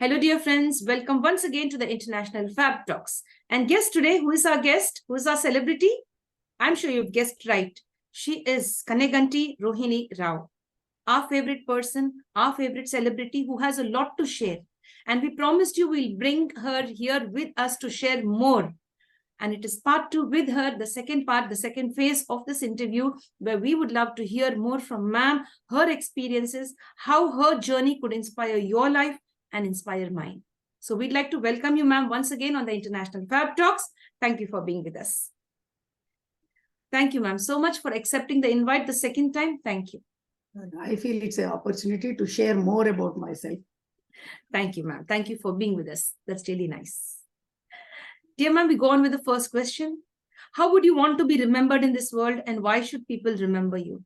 Hello, dear friends. Welcome once again to the International Fab Talks. And guess today, who is our guest? Who is our celebrity? I'm sure you've guessed right. She is Kaneganti ROHINI Rao, our favorite person, our favorite celebrity who has a lot to share. And we promised you we'll bring her here with us to share more. And it is part 2 with her, the second part, the second phase of this interview, where we would love to hear more from ma'am, her experiences, how her journey could inspire your life and inspire mine. So we'd like to welcome you, ma'am, once again on the International Fab Talks. Thank you for being with us. Thank you, ma'am, so much for accepting the invite the second time. Thank you. I feel it's an opportunity to share more about myself. Thank you, ma'am. Thank you for being with us. That's really nice. Dear ma'am, we go on with the first question. How would you want to be remembered in this world, and why should people remember you?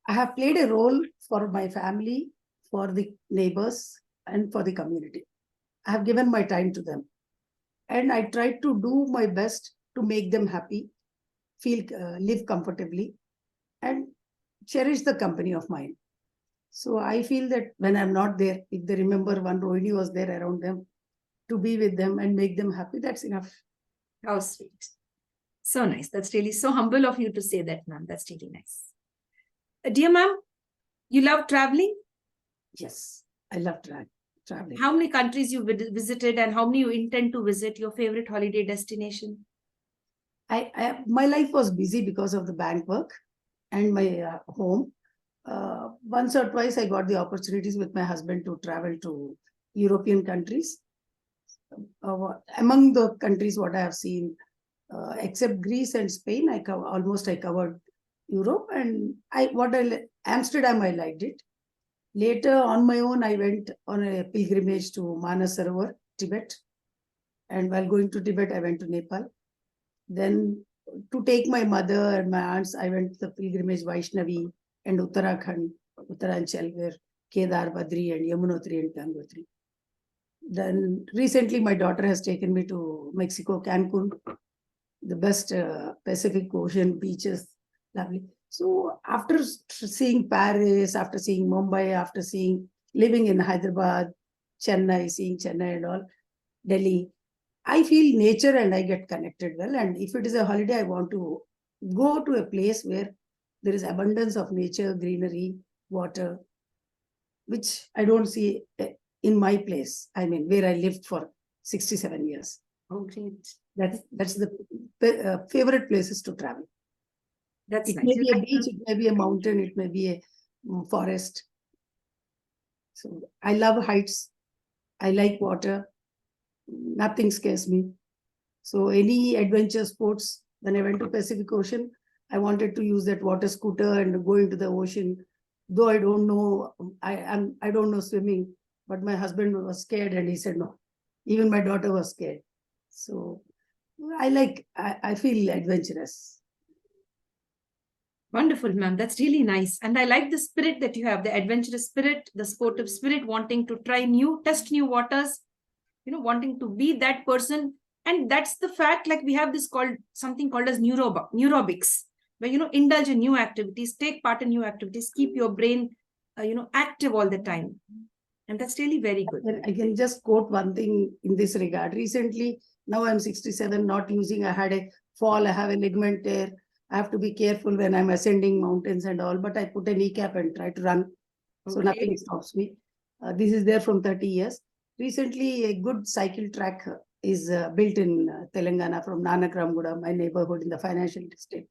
I have played a role for my family, for the neighbors, and for the community. I have given my time to them. And I tried to do my best to make them happy, live comfortably, and cherish the company of mine. So I feel that when I'm not there, if they remember one Rohini was there around them, to be with them and make them happy, that's enough. How sweet. So nice. That's really so humble of you to say that, ma'am. That's really nice. Dear ma'am, you love traveling? Yes, I love traveling. How many countries you visited, and how many you intend to visit? Your favorite holiday destination? My life was busy because of the bank work and my home. Once or twice I got the opportunities with my husband to travel to European countries. Among the countries what I have seen, except Greece and Spain, I covered Europe, and Amsterdam, I liked it. Later on my own, I went on a pilgrimage to Manasarovar, Tibet. And while going to Tibet, I went to Nepal. Then to take my mother and my aunts, I went to the pilgrimage Vaishnavi and Uttarakhand, Uttaranchal, where Kedar, Badri and Yamunotri and Gangotri. Then recently, my daughter has taken me to Mexico, Cancun, the best Pacific Ocean beaches, lovely. So after seeing Paris, after seeing Mumbai, after living in Hyderabad, seeing Chennai and all, Delhi, I feel nature and I get connected well. And if it is a holiday, I want to go to a place where there is abundance of nature, greenery, water, which I don't see in my place. I mean, where I lived for 67 years. Oh, great. That's the favorite places to travel. That's it nice. May be a beach, it may be a mountain, it may be a forest. So I love heights. I like water. Nothing scares me. So any adventure sports, when I went to Pacific Ocean, I wanted to use that water scooter and go into the ocean. Though I don't know, I don't know swimming, but my husband was scared and he said no. Even my daughter was scared. So I feel adventurous. Wonderful, ma'am. That's really nice. And I like the spirit that you have, the adventurous spirit, the sportive spirit, wanting to try test new waters, wanting to be that person. And that's the fact, like we have something called as neurobics, where, indulge in new activities, take part in new activities, keep your brain, active all the time. And that's really very good. I can just quote one thing in this regard. Recently, now I'm 67, not using, I had a fall, I have a ligament tear. I have to be careful when I'm ascending mountains and all, but I put a kneecap and try to run. Okay. So nothing stops me. This is there from 30 years. Recently, a good cycle track is built in Telangana from Nanak Ramguda, my neighborhood in the financial district,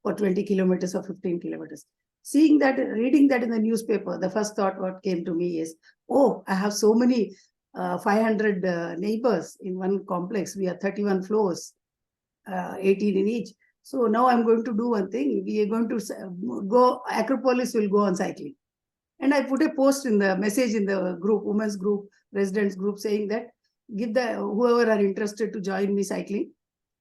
for 20 kilometers or 15 kilometers. Seeing that, reading that in the newspaper, the first thought what came to me is, oh, I have so many 500 neighbors in one complex. We have 31 floors, 18 in each. So now I'm going to do one thing. We are going to go, Acropolis will go on cycling. And I put a post in the message in the group, women's group, residents group, saying that whoever are interested to join me cycling,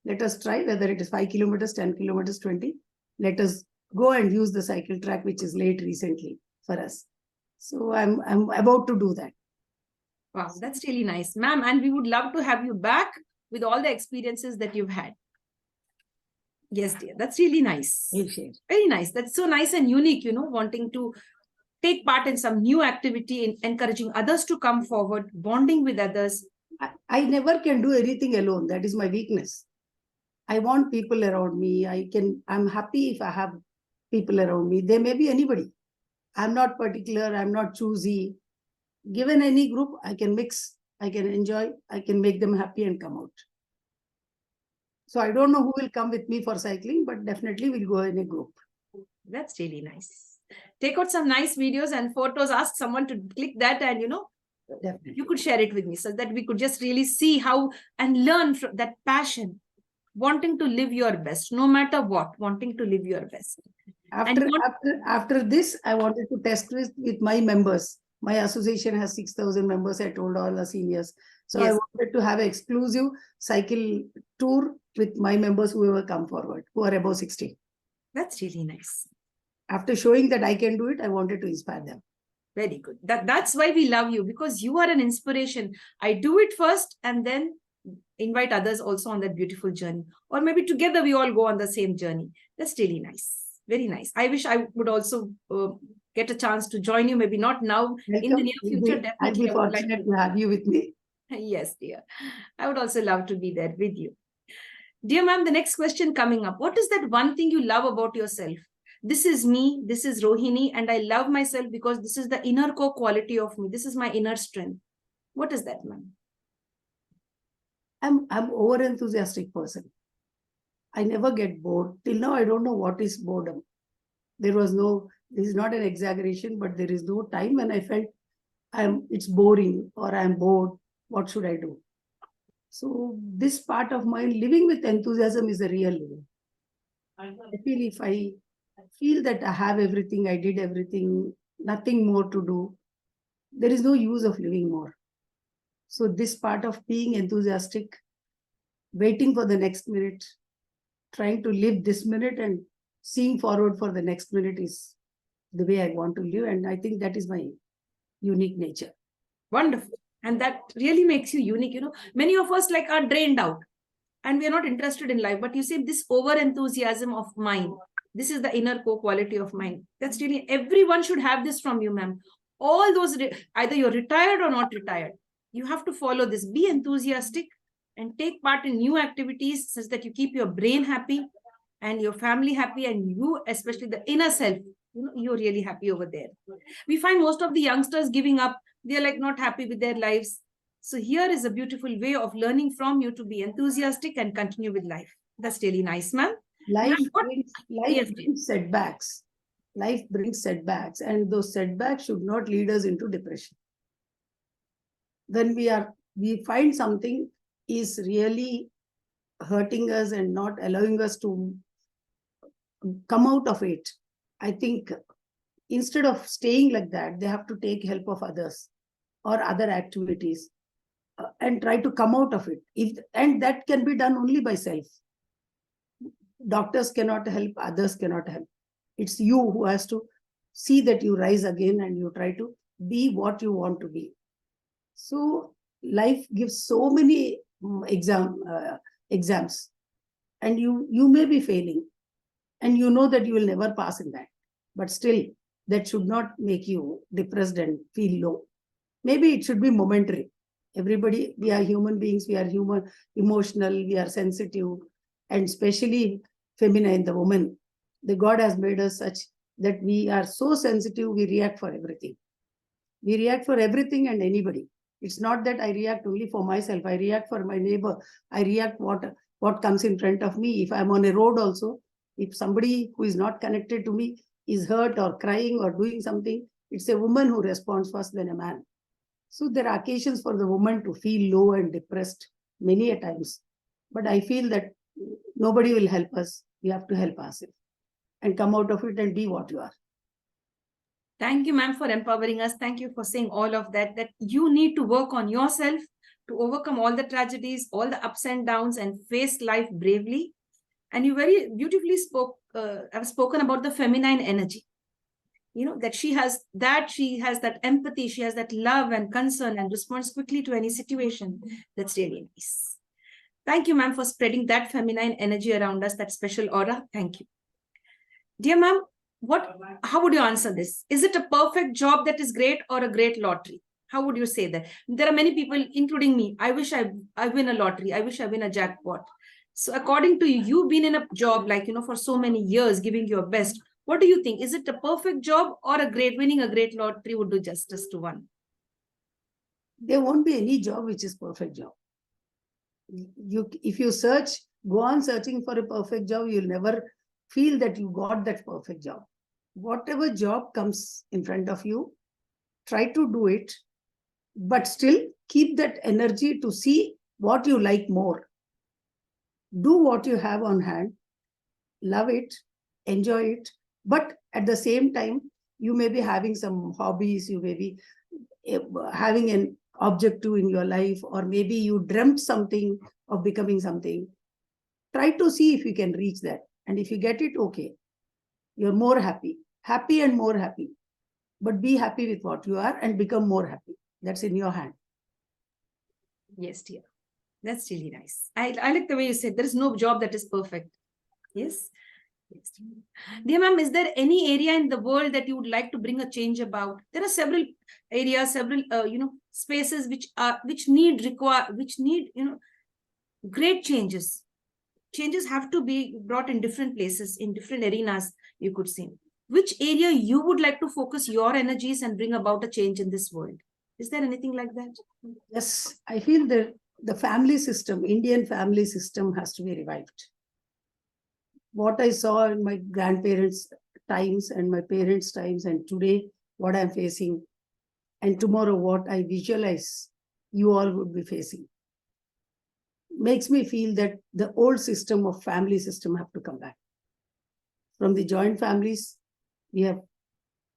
let us try, whether it is 5 kilometers, 10 kilometers, 20. Let us go and use the cycle track, which is laid recently for us. So I'm about to do that. Wow, that's really nice, ma'am. And we would love to have you back with all the experiences that you've had. Yes, dear. That's really nice. Very nice. That's so nice and unique, wanting to take part in some new activity, in encouraging others to come forward, bonding with others. I never can do anything alone. That is my weakness. I want people around me. I'm happy if I have people around me. They may be anybody. I'm not particular. I'm not choosy. Given any group, I can mix, I can enjoy, I can make them happy and come out. So I don't know who will come with me for cycling, but definitely we'll go in a group. That's really nice. Take out some nice videos and photos. Ask someone to click that, and Definitely. you could share it with me so that we could just really see how and learn from that passion, wanting to live your best, no matter what, wanting to live your best. After this, I wanted to test with my members. My association has 6,000 members. I told all the seniors. So yes. I wanted to have an exclusive cycle tour with my members who ever come forward, who are above 60. That's really nice. After showing that I can do it, I wanted to inspire them. Very good. That's why we love you, because you are an inspiration. I do it first and then invite others also on that beautiful journey. Or maybe together we all go on the same journey. That's really nice. Very nice. I wish I would also get a chance to join you. Maybe not now, welcome. In the near future. Definitely. I'd be fortunate to have you with me. Yes, dear. I would also love to be there with you. Dear ma'am, the next question coming up. What is that one thing you love about yourself? This is me, this is Rohini, and I love myself because this is the inner core quality of me. This is my inner strength. What is that, ma'am? I'm over-enthusiastic person. I never get bored. Till now, I don't know what is boredom. This is not an exaggeration, but there is no time when I felt it's boring or I'm bored. What should I do? So this part of mine, living with enthusiasm, is a real living. I feel if I feel that I have everything, I did everything, nothing more to do, there is no use of living more. So this part of being enthusiastic, waiting for the next minute, trying to live this minute and seeing forward for the next minute is the way I want to live. And I think that is my unique nature. Wonderful. And that really makes you unique. Many of us are drained out and we are not interested in life. But you say this over-enthusiasm of mine, this is the inner core quality of mine. That's really, everyone should have this from you, ma'am. All those, either you're retired or not retired, you have to follow this. Be enthusiastic and take part in new activities such that you keep your brain happy and your family happy, and you, especially the inner self, you're really happy over there. We find most of the youngsters giving up. They're not happy with their lives. So here is a beautiful way of learning from you to be enthusiastic and continue with life. That's really nice, ma'am. Life brings setbacks. Life brings setbacks, and those setbacks should not lead us into depression. When we find something is really hurting us and not allowing us to come out of it, I think instead of staying like that, they have to take help of others or other activities and try to come out of it. And that can be done only by self. Doctors cannot help, others cannot help. It's you who has to see that you rise again and you try to be what you want to be. So life gives so many exams, and you may be failing, and you know that you will never pass in that. But still, that should not make you depressed and feel low. Maybe it should be momentary. Everybody, we are human beings, we are emotional, we are sensitive, and especially feminine, the woman. The God has made us such that we are so sensitive, we react for everything. We react for everything and anybody. It's not that I react only for myself. I react for my neighbor. I react what comes in front of me. If I'm on a road also, if somebody who is not connected to me is hurt or crying or doing something, it's a woman who responds first than a man. So there are occasions for the woman to feel low and depressed many a times. But I feel that nobody will help us. We have to help ourselves and come out of it and be what you are. Thank you, ma'am, for empowering us. Thank you for saying all of that you need to work on yourself to overcome all the tragedies, all the ups and downs, and face life bravely. And you very beautifully have spoken about the feminine energy. That she has that empathy, she has that love and concern and responds quickly to any situation. That's really nice. Thank you, ma'am, for spreading that feminine energy around us, that special aura. Thank you. Dear ma'am, how would you answer this? Is it a perfect job that is great or a great lottery? How would you say that? There are many people, including me. I wish I win a lottery. I wish I win a jackpot. So according to you, you've been in a job like, for so many years, giving your best. What do you think? Is it a perfect job or winning a great lottery would do justice to one? There won't be any job which is perfect job. If you search, go on searching for a perfect job, you'll never feel that you got that perfect job. Whatever job comes in front of you, try to do it, but still keep that energy to see what you like more. Do what you have on hand, love it, enjoy it, but at the same time, you may be having some hobbies, you may be having an objective in your life, or maybe you dreamt something of becoming something. Try to see if you can reach that. And if you get it, okay, you're more happy and more happy. But be happy with what you are and become more happy. That's in your hand. Yes, dear. That's really nice. I like the way you said there is no job that is perfect. Yes. Yes. Dear ma'am, is there any area in the world that you would like to bring a change about? There are several areas, several spaces which need great changes. Changes have to be brought in different places, in different arenas, you could say. Which area you would like to focus your energies and bring about a change in this world? Is there anything like that? Yes, I feel that the family system, Indian family system, has to be revived. What I saw in my grandparents' times and my parents' times, and today what I'm facing, and tomorrow what I visualize you all would be facing, makes me feel that the old system of family system have to come back. From the joint families, we have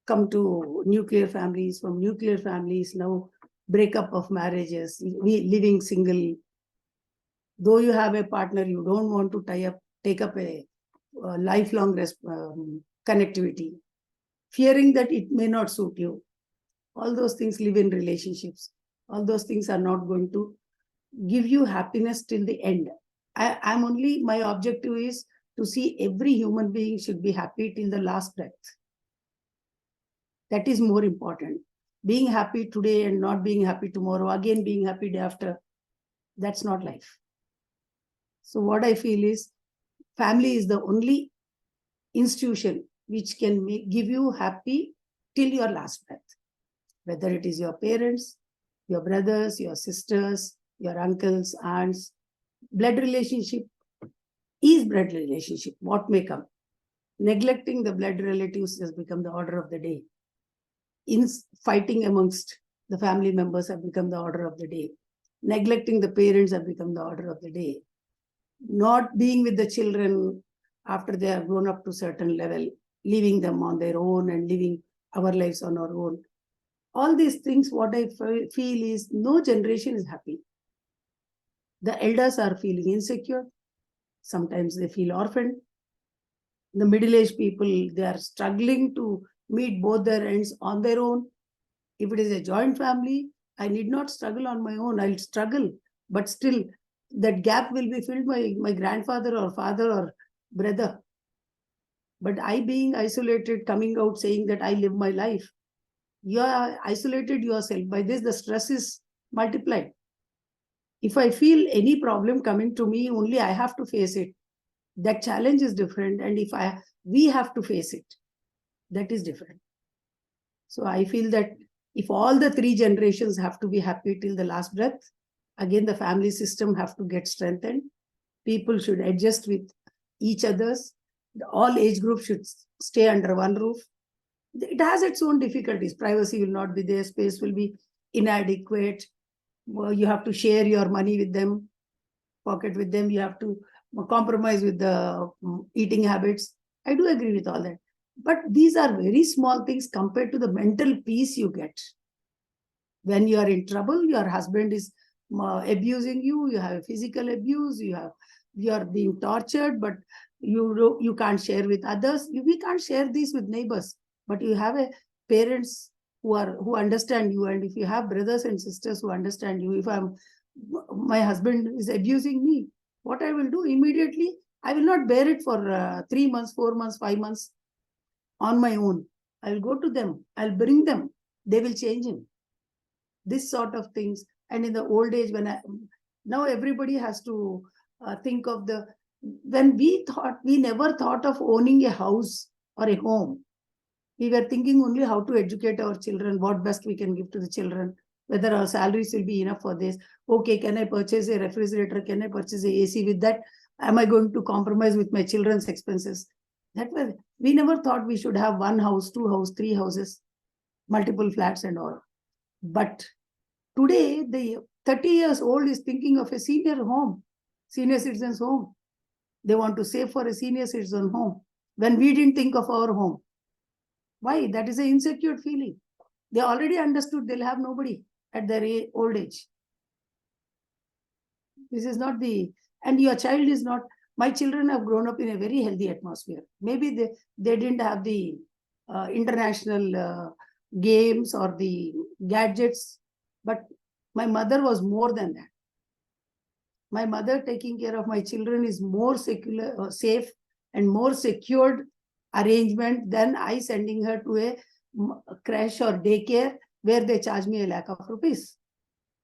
come to nuclear families. From nuclear families, now breakup of marriages, we living single. Though you have a partner, you don't want to take up a lifelong connectivity, fearing that it may not suit you. All those things live in relationships. All those things are not going to give you happiness till the end. My objective is to see every human being should be happy till the last breath. That is more important. Being happy today and not being happy tomorrow, again being happy day after, that's not life. So what I feel is, family is the only institution which can give you happy till your last breath. Whether it is your parents, your brothers, your sisters, your uncles, aunts, blood relationship is blood relationship, what may come. Neglecting the blood relatives has become the order of the day. Fighting amongst the family members have become the order of the day. Neglecting the parents have become the order of the day. Not being with the children after they have grown up to a certain level, leaving them on their own and living our lives on our own. All these things, what I feel is, no generation is happy. The elders are feeling insecure. Sometimes they feel orphaned. The middle-aged people, they are struggling to meet both their ends on their own. If it is a joint family, I need not struggle on my own. I'll struggle, but still that gap will be filled by my grandfather or father or brother. But I being isolated, coming out saying that I live my life, you are isolated yourself. By this, the stress is multiplied. If I feel any problem coming to me, only I have to face it. That challenge is different. And we have to face it, that is different. So I feel that if all the three generations have to be happy till the last breath, again, the family system have to get strengthened. People should adjust with each other's. All age groups should stay under one roof. It has its own difficulties. Privacy will not be there. Space will be inadequate. You have to share your money with them, pocket with them. You have to compromise with the eating habits. I do agree with all that. But these are very small things compared to the mental peace you get. When you are in trouble, your husband is abusing you, you have physical abuse, you are being tortured, but you can't share with others. We can't share this with neighbors, but you have parents who understand you, and if you have brothers and sisters who understand you, if my husband is abusing me, what I will do immediately, I will not bear it for 3 months, 4 months, 5 months. on my own. I'll go to them. I'll bring them. They will change him. This sort of things. And in the old age, now everybody has to think of when we never thought of owning a house or a home. We were thinking only how to educate our children, what best we can give to the children, whether our salaries will be enough for this. Okay, can I purchase a refrigerator? Can I purchase a AC? With that, am I going to compromise with my children's expenses? That way, we never thought we should have one house, two houses, three houses, multiple flats and all. But today, the 30 years old is thinking of a senior home, senior citizens home. They want to save for a senior citizen home when we didn't think of our home. Why? That is an insecure feeling. They already understood they'll have nobody at their old age. This is not and your child is not, my children have grown up in a very healthy atmosphere. Maybe they didn't have the international games or the gadgets, but my mother was more than that. My mother taking care of my children is more safe and more secured arrangement than I sending her to a crash or daycare where they charge me a lakh of rupees,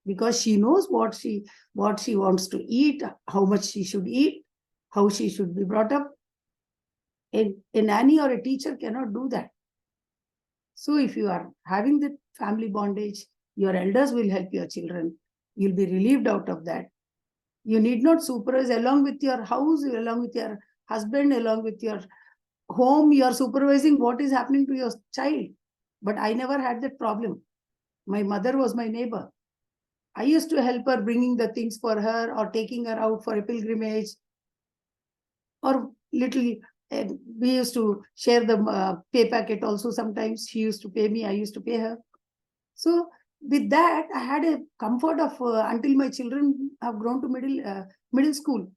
because she knows what she wants to eat, how much she should eat, how she should be brought up. A nanny or a teacher cannot do that. So if you are having the family bondage, your elders will help your children. You'll be relieved out of that. You need not supervise along with your house, along with your husband, along with your home. You are supervising what is happening to your child. But I never had that problem. My mother was my neighbor. I used to help her bringing the things for her or taking her out for a pilgrimage. Or little, we used to share the pay packet also sometimes. She used to pay me, I used to pay her. So with that, I had a comfort of until my children have grown to middle school.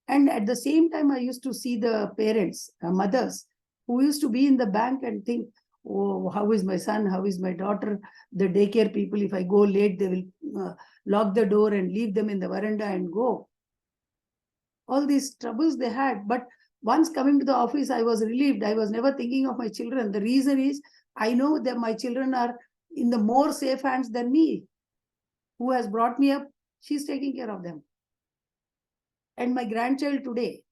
And at the same time, I used to see the parents, mothers, who used to be in the bank and think, oh, how is my son? How is my daughter? The daycare people, if I go late, they will lock the door and leave them in the veranda and go. All these troubles they had. But once coming to the office, I was relieved. I was never thinking of my children. The reason is, I know that my children are in the more safe hands than me. Who has brought me up, she's taking care of them. And my grandchild today,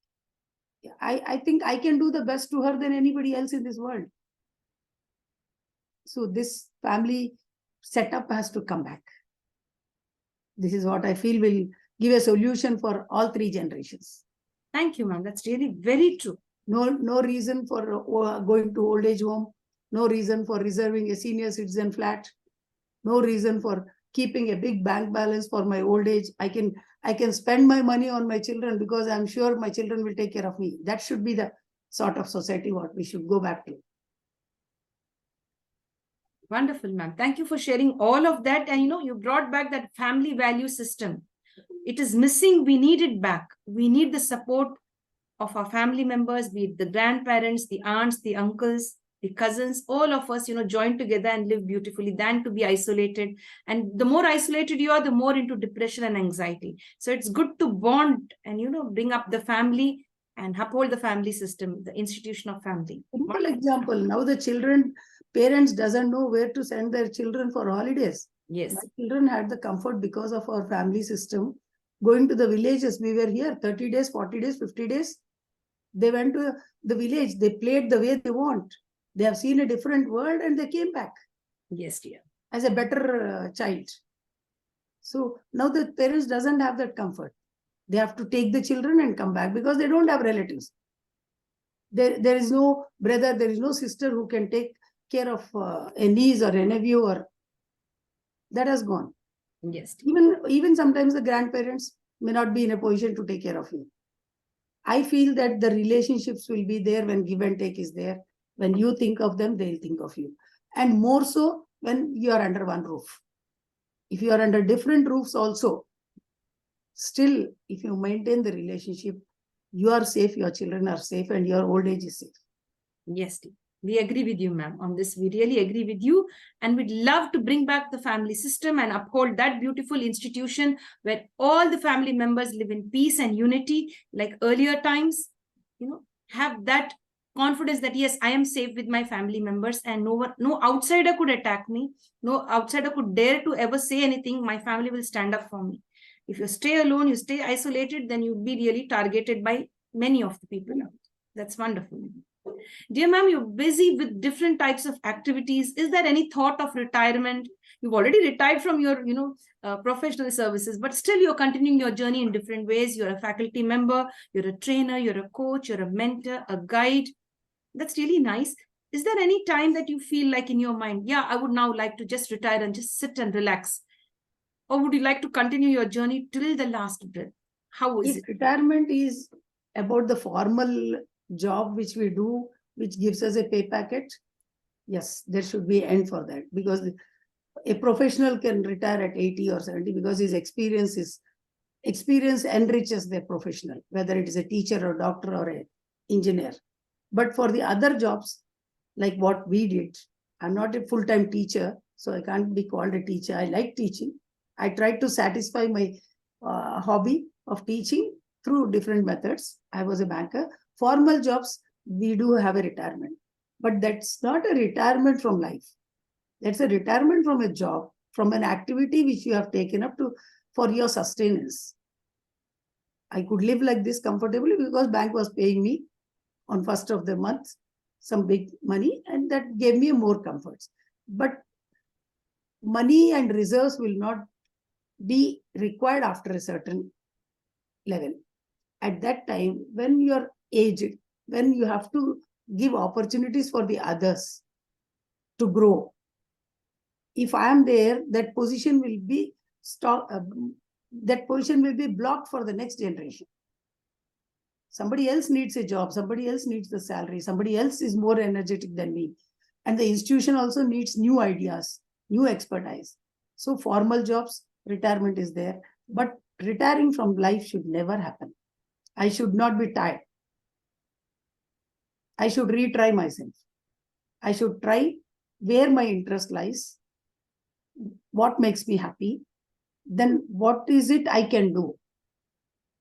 I think I can do the best to her than anybody else in this world. So this family setup has to come back. This is what I feel will give a solution for all three generations. Thank you, ma'am. That's really very true. No reason for going to old age home. No reason for reserving a senior citizen flat. No reason for keeping a big bank balance for my old age. I can spend my money on my children because I'm sure my children will take care of me. That should be the sort of society what we should go back to. Wonderful, ma'am. Thank you for sharing all of that. And you brought back that family value system. It is missing. We need it back. We need the support of our family members, be it the grandparents, the aunts, the uncles, the cousins, all of us, join together and live beautifully than to be isolated. And the more isolated you are, the more into depression and anxiety. So it's good to bond and, bring up the family and uphold the family system, the institution of family. Simple example. Now the parents doesn't know where to send their children for holidays. Yes. My children had the comfort because of our family system. Going to the villages, we were here 30 days, 40 days, 50 days. They went to the village. They played the way they want. They have seen a different world and they came back. Yes, dear. As a better child. So now the parents doesn't have that comfort. They have to take the children and come back because they don't have relatives. There is no brother, there is no sister who can take care of a niece or a nephew, or that has gone. Yes. Even sometimes the grandparents may not be in a position to take care of you. I feel that the relationships will be there when give and take is there. When you think of them, they'll think of you. And more so when you are under one roof. If you are under different roofs also, still, if you maintain the relationship, you are safe, your children are safe, and your old age is safe. Yes, we agree with you, ma'am. On this, we really agree with you. And we'd love to bring back the family system and uphold that beautiful institution where all the family members live in peace and unity, like earlier times, have that confidence that yes, I am safe with my family members and no outsider could attack me. No outsider could dare to ever say anything. My family will stand up for me. If you stay alone, you stay isolated, then you'll be really targeted by many of the people out. That's wonderful. Dear ma'am, you're busy with different types of activities. Is there any thought of retirement? You've already retired from your, professional services, but still you're continuing your journey in different ways. You're a faculty member, you're a trainer, you're a coach, you're a mentor, a guide. That's really nice. Is there any time that you feel like in your mind, yeah, I would now like to just retire and just sit and relax? Or would you like to continue your journey till the last breath? How is If it? retirement is about the formal job which we do, which gives us a pay packet, yes, there should be an end for that, because a professional can retire at 80 or 70 because his experience enriches their professional, whether it is a teacher or doctor or an engineer. But for the other jobs, like what we did, I'm not a full-time teacher, so I can't be called a teacher. I like teaching. I tried to satisfy my hobby of teaching through different methods. I was a banker. Formal jobs, we do have a retirement, but that's not a retirement from life. That's a retirement from a job, from an activity which you have taken up for your sustenance. I could live like this comfortably because bank was paying me on 1st of the month some big money, and that gave me more comforts. But money and reserves will not be required after a certain level. At that time, when you're aged, when you have to give opportunities for the others to grow, if I am there, that position will be blocked for the next generation. Somebody else needs a job, somebody else needs the salary, somebody else is more energetic than me. And the institution also needs new ideas, new expertise. So formal jobs, retirement is there, but retiring from life should never happen. I should not be tired. I should retry myself. I should try where my interest lies, what makes me happy, then what is it I can do.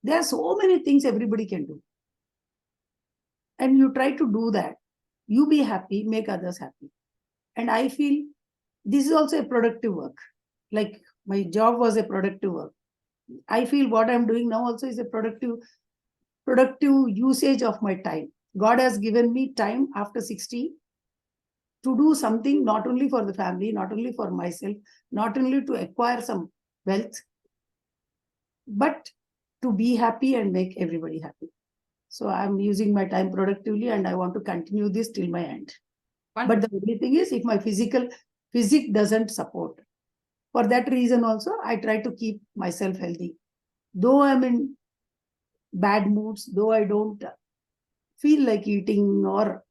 There are so many things everybody can do. And you try to do that. You be happy, make others happy. And I feel this is also a productive work. Like my job was a productive work. I feel what I'm doing now also is a productive usage of my time. God has given me time after 60 to do something not only for the family, not only for myself, not only to acquire some wealth, but to be happy and make everybody happy. So I'm using my time productively and I want to continue this till my end. But the only thing is, if my physique doesn't support, for that reason also, I try to keep myself healthy. Though I'm in bad moods, though I don't feel like eating, or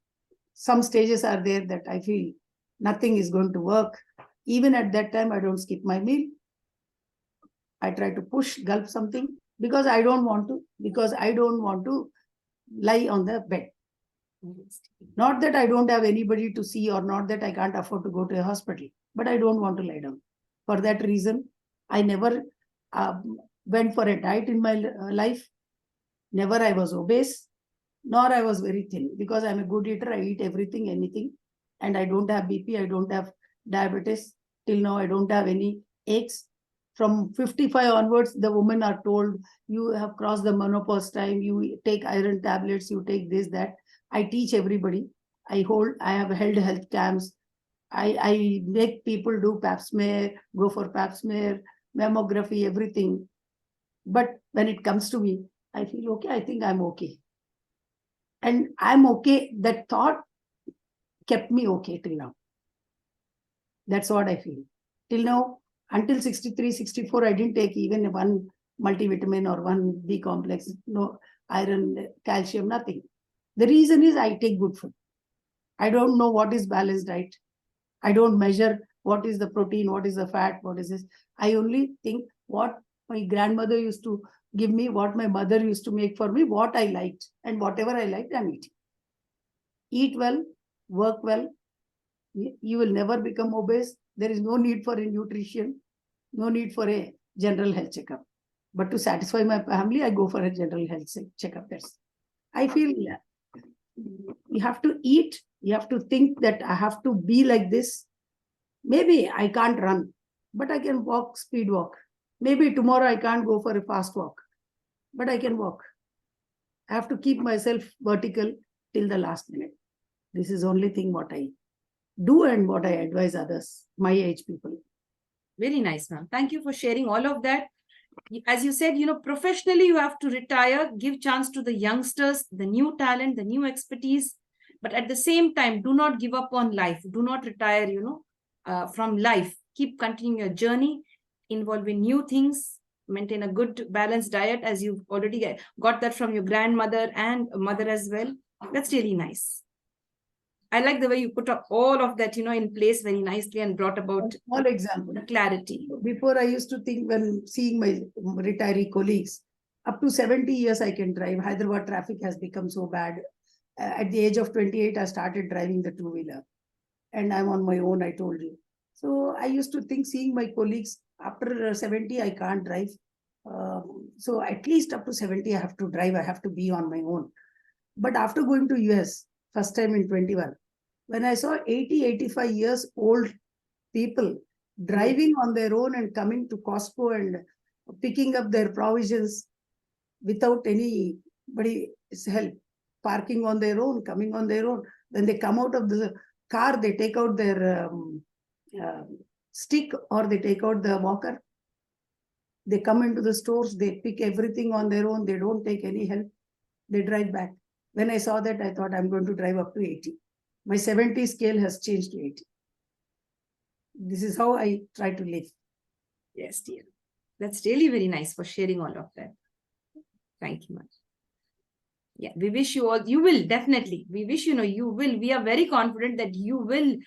some stages are there that I feel nothing is going to work. Even at that time, I don't skip my meal. I try to gulp something because I don't want to lie on the bed. Not that I don't have anybody to see or not that I can't afford to go to a hospital, but I don't want to lie down. For that reason, I never went for a diet in my life. Never I was obese, nor I was very thin, because I'm a good eater. I eat everything, anything, and I don't have BP, I don't have diabetes. Till now, I don't have any aches. From 55 onwards, the women are told, you have crossed the menopause time, you take iron tablets, you take this, that. I teach everybody. I have held health camps. I make people do pap smear, go for pap smear, mammography, everything. But when it comes to me, I feel okay, I think I'm okay. And I'm okay. That thought kept me okay till now. That's what I feel. Till now, until 63, 64, I didn't take even one multivitamin or one B complex, no iron, calcium, nothing. The reason is I take good food. I don't know what is balanced diet. I don't measure what is the protein, what is the fat, what is this. I only think what my grandmother used to give me, what my mother used to make for me, what I liked, and whatever I liked, I'm eating. Eat well, work well. You will never become obese. There is no need for a nutrition, no need for a general health checkup. But to satisfy my family, I go for a general health checkup. I feel You have to eat. You have to think that I have to be like this. Maybe I can't run, but I can walk, speed walk. Maybe tomorrow I can't go for a fast walk, but I can walk. I have to keep myself vertical till the last minute. This is only thing what I do and what I advise others, my age people. Very nice, ma'am. Thank you for sharing all of that. As you said, professionally, you have to retire, give chance to the youngsters, the new talent, the new expertise. But at the same time, do not give up on life. Do not retire, from life. Keep continuing your journey, involve in new things, maintain a good balanced diet, as you've already got that from your grandmother and mother as well. That's really nice. I like the way you put up all of that, in place very nicely and brought about a small example. The clarity. Before I used to think when seeing my retiree colleagues, up to 70 years I can drive. Hyderabad traffic has become so bad. At the age of 28, I started driving the two-wheeler. And I'm on my own, I told you. So I used to think seeing my colleagues, after 70, I can't drive. So at least up to 70, I have to drive. I have to be on my own. But after going to US, first time in 21, when I saw 80, 85 years old people driving on their own and coming to Costco and picking up their provisions without anybody's help, parking on their own, coming on their own. When they come out of the car, they take out their stick or they take out the walker. They come into the stores, they pick everything on their own. They don't take any help. They drive back. When I saw that, I thought I'm going to drive up to 80. My 70 scale has changed to 80. This is how I try to live. Yes, dear. That's really very nice for sharing all of that. Thank you much. Yeah, we wish you all, you will definitely, we wish, you will, we are very confident that you will,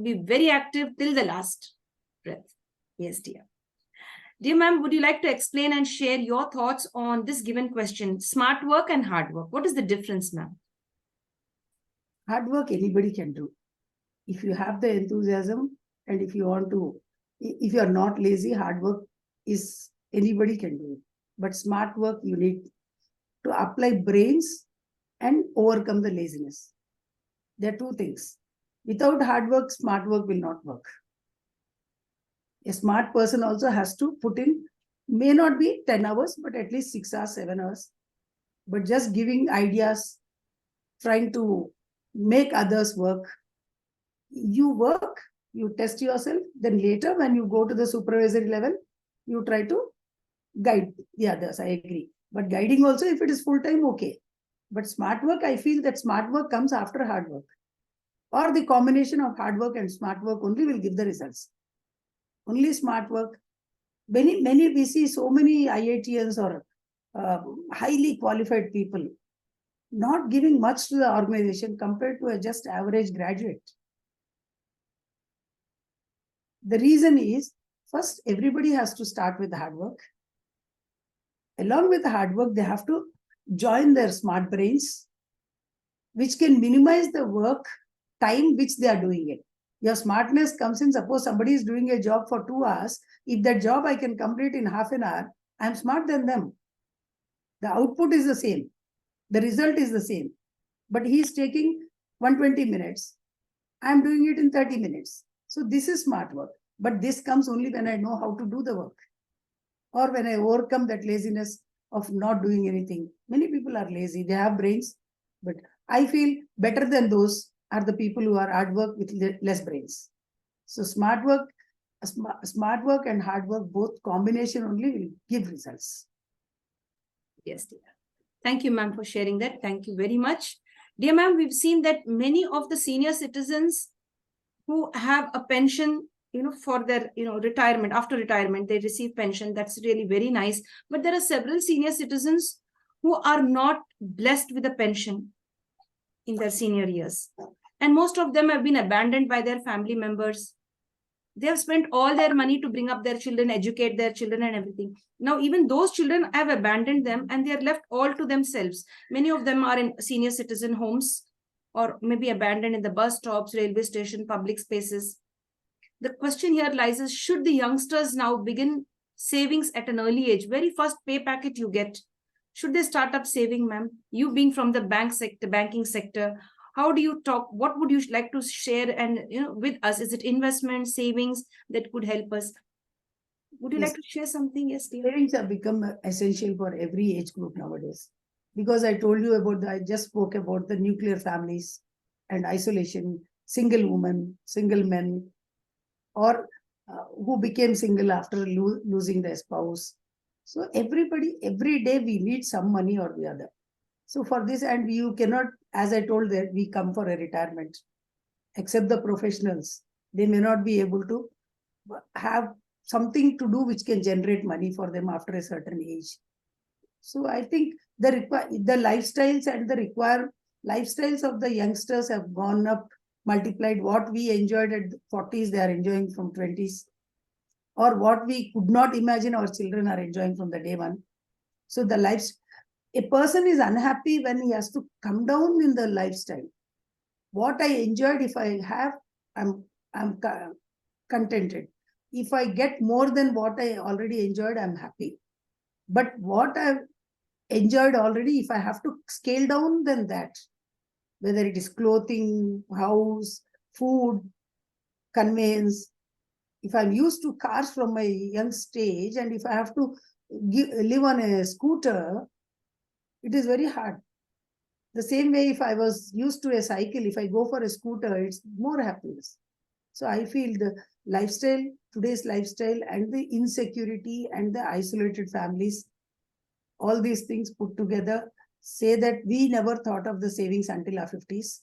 be very active till the last breath. Yes, dear. Dear ma'am, would you like to explain and share your thoughts on this given question, smart work and hard work? What is the difference, ma'am? Hard work, anybody can do. If you have the enthusiasm and if you want to, if you are not lazy, hard work is anybody can do it. But smart work, you need to apply brains and overcome the laziness. There are two things. Without hard work, smart work will not work. A smart person also has to put in, may not be 10 hours, but at least 6 hours, 7 hours. But just giving ideas, trying to make others work. You work, you test yourself, then later when you go to the supervisory level, you try to guide the others. I agree. But guiding also, if it is full-time, okay. But smart work, I feel that smart work comes after hard work. Or the combination of hard work and smart work only will give the results. Only smart work. Many we see so many IITians or highly qualified people not giving much to the organization compared to a just average graduate. The reason is, first, everybody has to start with hard work. Along with the hard work, they have to join their smart brains, which can minimize the work time which they are doing it. Your smartness comes in, suppose somebody is doing a job for 2 hours. If that job I can complete in half an hour, I'm smart than them. The output is the same. The result is the same. But he's taking 120 minutes. I'm doing it in 30 minutes. So this is smart work. But this comes only when I know how to do the work. Or when I overcome that laziness of not doing anything. Many people are lazy. They have brains. But I feel better than those are the people who are hard work with less brains. So smart work and hard work, both combination only will give results. Yes, dear. Thank you, ma'am, for sharing that. Thank you very much. Dear ma'am, we've seen that many of the senior citizens who have a pension, for their, retirement, after retirement, they receive pension. That's really very nice. But there are several senior citizens who are not blessed with a pension in their senior years. And most of them have been abandoned by their family members. They have spent all their money to bring up their children, educate their children and everything. Now, even those children have abandoned them and they are left all to themselves. Many of them are in senior citizen homes or maybe abandoned in the bus stops, railway station, public spaces. The question here lies is, should the youngsters now begin savings at an early age? Very first pay packet you get, Should they start up saving, ma'am? You being from the banking sector, how do you talk? What would you like to share and with us? Is it investment, savings that could help us? Would you Yes. like to share something? Yes, dear. Savings have become essential for every age group nowadays. Because I told you about I just spoke about the nuclear families and isolation, single women, single men, or who became single after losing their spouse. So everybody, every day we need some money or the other. So for this, and you cannot, as I told that we come for a retirement, except the professionals, they may not be able to have something to do which can generate money for them after a certain age. So I think the lifestyles and the lifestyles of the youngsters have gone up, multiplied. What we enjoyed at 40s, they are enjoying from 20s, or what we could not imagine our children are enjoying from the day one. So a person is unhappy when he has to come down in the lifestyle. What I enjoyed, if I have, I'm contented. If I get more than what I already enjoyed, I'm happy. But what I've enjoyed already, if I have to scale down, then that, whether it is clothing, house, food, conveyance, if I'm used to cars from my young stage, and if I have to live on a scooter, it is very hard. The same way, if I was used to a cycle, if I go for a scooter, it's more happiness. So I feel the lifestyle, today's lifestyle, and the insecurity and the isolated families, all these things put together say that we never thought of the savings until our 50s,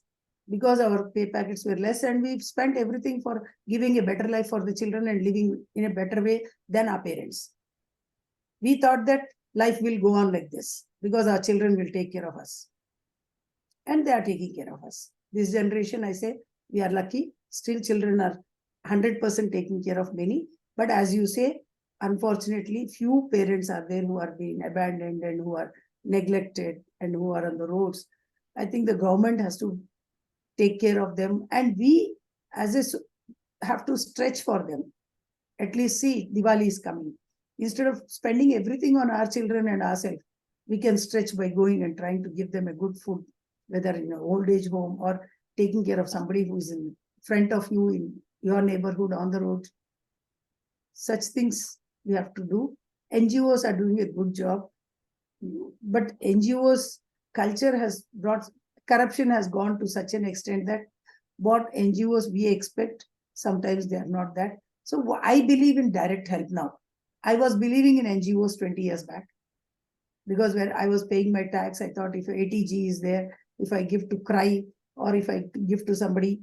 because our pay packets were less and we've spent everything for giving a better life for the children and living in a better way than our parents. We thought that life will go on like this because our children will take care of us. And they are taking care of us. This generation, I say, we are lucky. Still, children are 100% taking care of many. But as you say, unfortunately, few parents are there who are being abandoned and who are neglected and who are on the roads. I think the government has to take care of them. And we, as a, have to stretch for them. At least see, Diwali is coming. Instead of spending everything on our children and ourselves, we can stretch by going and trying to give them a good food, whether in an old age home or taking care of somebody who is in front of you in your neighborhood on the road. Such things we have to do. NGOs are doing a good job, but NGOs culture has brought, corruption has gone to such an extent that what NGOs we expect, sometimes they are not that. So I believe in direct help now. I was believing in NGOs 20 years back, because when I was paying my tax, I thought if ATG is there, if I give to CRY or if I give to somebody,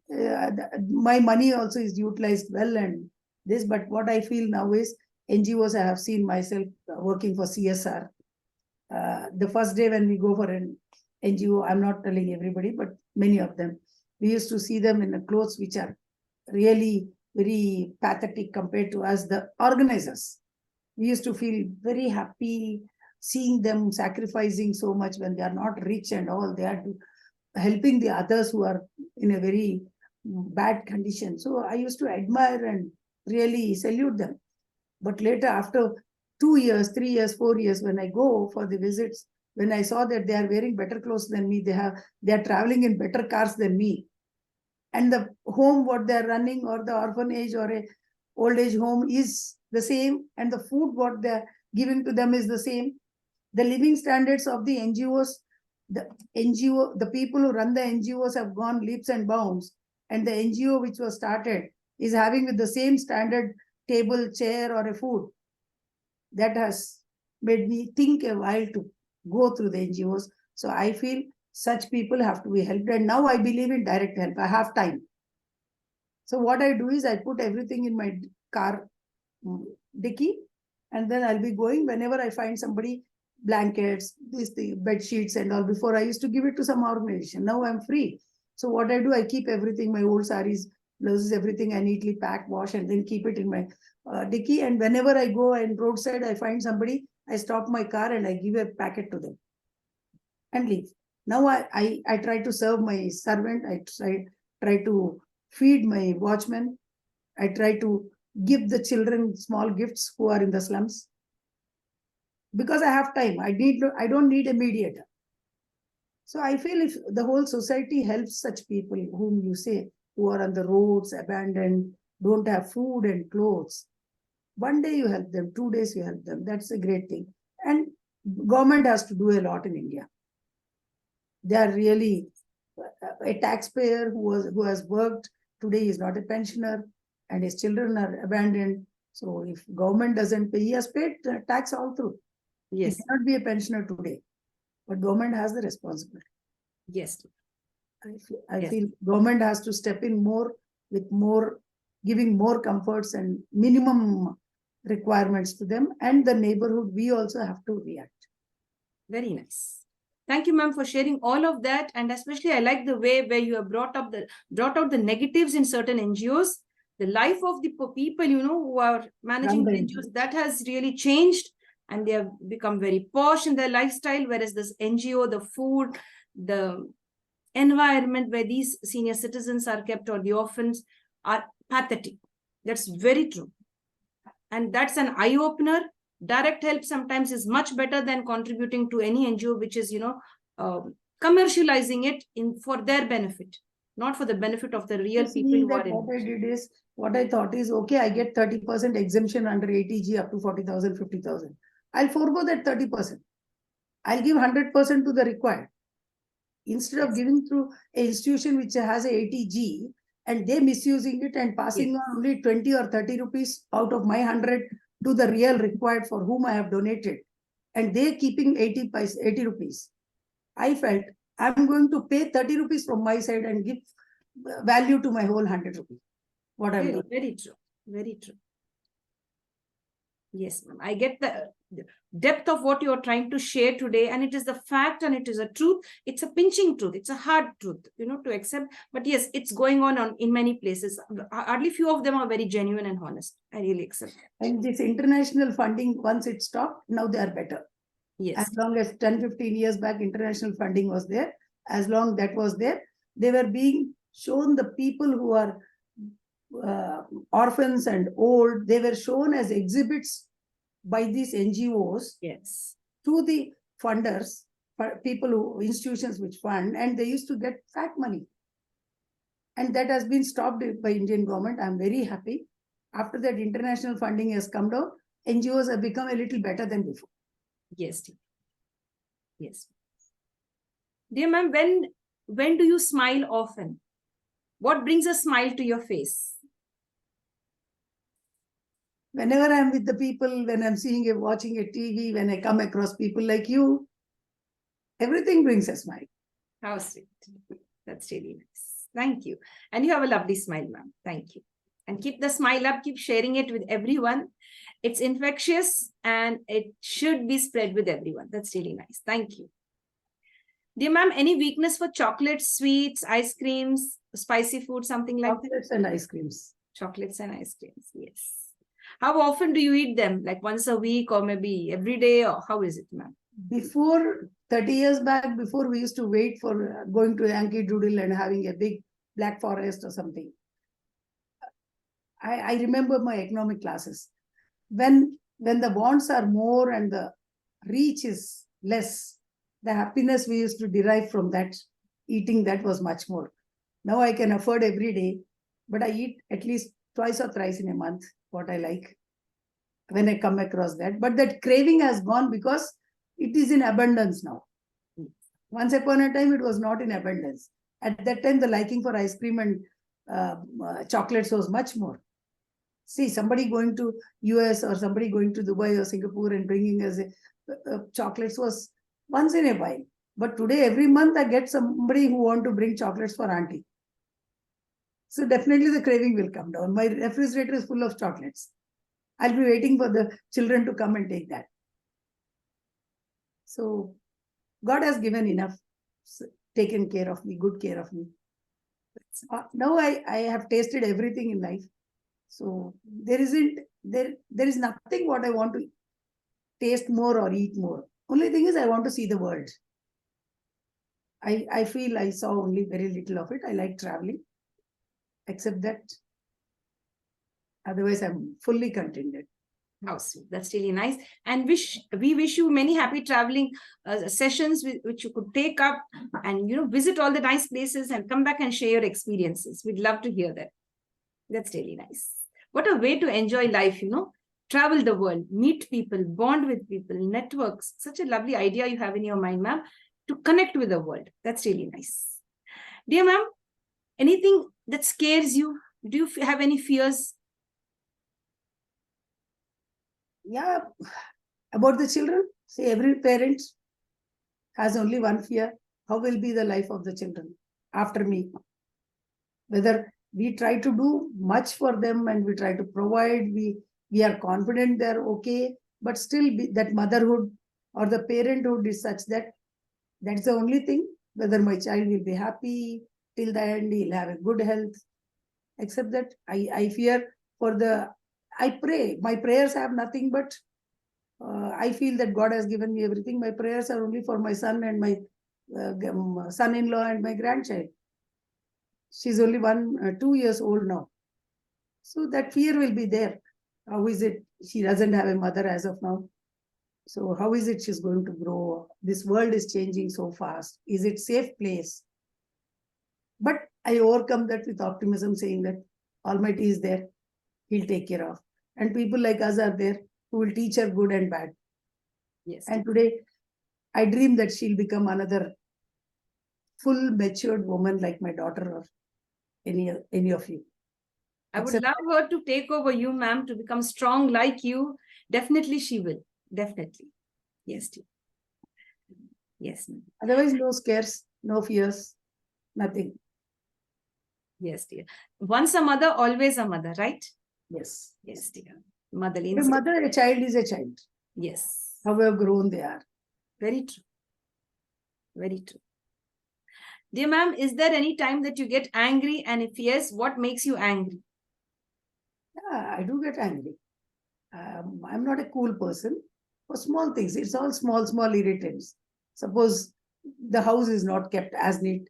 my money also is utilized well and this. But what I feel now is NGOs, I have seen myself working for CSR. The first day when we go for an NGO, I'm not telling everybody, but many of them, we used to see them in the clothes which are really very pathetic compared to us, the organizers. We used to feel very happy seeing them sacrificing so much when they are not rich and all. They are helping the others who are in a very bad condition. So I used to admire and really salute them. But later, after 2 years, 3 years, 4 years, when I go for the visits, when I saw that they are wearing better clothes than me, they are traveling in better cars than me, and the home what they are running, or the orphanage or a old age home is the same, and the food what they are giving to them is the same. The living standards of the NGOs, the people who run the NGOs have gone leaps and bounds, and the NGO which was started is having with the same standard table, chair, or a food. That has made me think a while to go through the NGOs. So I feel such people have to be helped. And now I believe in direct help. I have time. So what I do is I put everything in my car dicky, and then I'll be going whenever I find somebody, blankets, the bed sheets and all. Before I used to give it to some organization. Now I'm free. So what I do, I keep everything, my old saris, blouses, everything I neatly pack, wash, and then keep it in my dicky. And whenever I go and roadside, I find somebody, I stop my car and I give a packet to them and leave. Now I try to serve my servant. I try to feed my watchman. I try to give the children small gifts who are in the slums. because I have time. I don't need a mediator. So I feel if the whole society helps such people whom you say, who are on the roads, abandoned, don't have food and clothes, one day you help them, 2 days you help them. That's a great thing. And government has to do a lot in India. They are really a taxpayer who has worked today is not a pensioner, and his children are abandoned. So if government doesn't pay, he has paid tax all through. Yes. He cannot be a pensioner today, but government has the responsibility. Yes. I feel government has to step in more with more, giving more comforts and minimum requirements to them, and the neighborhood, we also have to react. Very nice. Thank you, ma'am, for sharing all of that. And especially I like the way where you have brought out the negatives in certain NGOs. The life of the people, who are managing the NGOs, that has really changed, and they have become very posh in their lifestyle. Whereas this NGO, the food, the environment where these senior citizens are kept, or the orphans, are pathetic. That's very true. And that's an eye-opener. Direct help sometimes is much better than contributing to any NGO which is, commercializing it for their benefit, not for the benefit of the real people who are in. What I did is, what I thought is, okay, I get 30% exemption under ATG up to 40,000, 50,000. I'll forego that 30%. I'll give 100% to the required. Instead of giving through an institution which has a ATG and they misusing it and passing on only 20 or 30 rupees out of my 100 to the real required for whom I have donated, and they keeping 80 rupees. I felt I'm going to pay 30 rupees from my side and give value to my whole 100 rupees. What I'm doing. Very true. Very true. Yes, ma'am. I get the depth of what you're trying to share today, and it is the fact and it is a truth. It's a pinching truth. It's a hard truth, to accept. But yes, it's going on in many places. Hardly few of them are very genuine and honest. I really accept that. And this international funding, once it stopped, now they are better. Yes. As long as 10, 15 years back, international funding was there. As long that was there, they were being shown, the people who are orphans and old, they were shown as exhibits by these NGOs. Yes. To the funders, institutions which fund, and they used to get fat money. And that has been stopped by Indian government. I'm very happy. After that, international funding has come down, NGOs have become a little better than before. Yes. Yes. Dear ma'am, when do you smile often? What brings a smile to your face? Whenever I'm with the people, when I'm watching a TV, when I come across people like you, everything brings a smile. How sweet. That's really nice. Thank you. And you have a lovely smile, ma'am. Thank you. And keep the smile up, keep sharing it with everyone. It's infectious and it should be spread with everyone. That's really nice. Thank you. Dear ma'am, any weakness for chocolates, sweets, ice creams, spicy food, something like that? Chocolates and ice creams. Chocolates and ice creams, yes. How often do you eat them? Like once a week or maybe every day? Or how is it, ma'am? Before, 30 years back, before we used to wait for going to Yankee Doodle and having a big Black Forest or something. I remember my economic classes. When the wants are more and the reach is less, the happiness we used to derive from that, eating that was much more. Now I can afford every day, but I eat at least twice or thrice in a month, what I like, when I come across that. But that craving has gone because it is in abundance now. Once upon a time, it was not in abundance. At that time, the liking for ice cream and chocolates was much more. See, somebody going to US or somebody going to Dubai or Singapore and bringing us chocolates was once in a while. But today, every month, I get somebody who want to bring chocolates for auntie. So definitely the craving will come down. My refrigerator is full of chocolates. I'll be waiting for the children to come and take that. So God has given enough, taken care of me, good care of me. Now I have tasted everything in life. So there is nothing what I want to taste more or eat more. Only thing is I want to see the world. I feel I saw only very little of it. I like traveling. Except that, otherwise I'm fully contented. How sweet. That's really nice. And we wish you many happy traveling sessions which you could take up and visit all the nice places and come back and share your experiences. We'd love to hear that. That's really nice. What a way to enjoy life, Travel the world, meet people, bond with people, networks. Such a lovely idea you have in your mind, ma'am, to connect with the world. That's really nice. Dear ma'am, anything that scares you? Do you have any fears? Yeah, about the children. See, every parent has only one fear. How will be the life of the children after me? Whether we try to do much for them and we try to provide, we are confident they're okay, but still that motherhood or the parenthood is such that that's the only thing, whether my child will be happy till the end, he'll have a good health. Except that I fear I pray. My prayers have nothing but, I feel that God has given me everything. My prayers are only for my son and my son-in-law and my grandchild. She's only 2 years old now. So that fear will be there. How is it? She doesn't have a mother as of now. So how is it she's going to grow? This world is changing so fast. Is it safe place? But I overcome that with optimism, saying that Almighty is there. He'll take care of. And people like us are there who will teach her good and bad. Yes. And today, I dream that she'll become another full matured woman like my daughter or any of you. I would love her to take over you, ma'am, to become strong like you. Definitely she will. Definitely. Yes, dear. Yes, ma'am. Otherwise, no scares, no fears, nothing. Yes, dear. Once a mother, always a mother, right? Yes. Yes, dear. Motherly A mother, a child is a child. Yes. However grown they are. Very true. Very true. Dear ma'am, is there any time that you get angry? And if yes, what makes you angry? Yeah, I do get angry. I'm not a cool person. For small things, it's all small irritants. Suppose the house is not kept as neat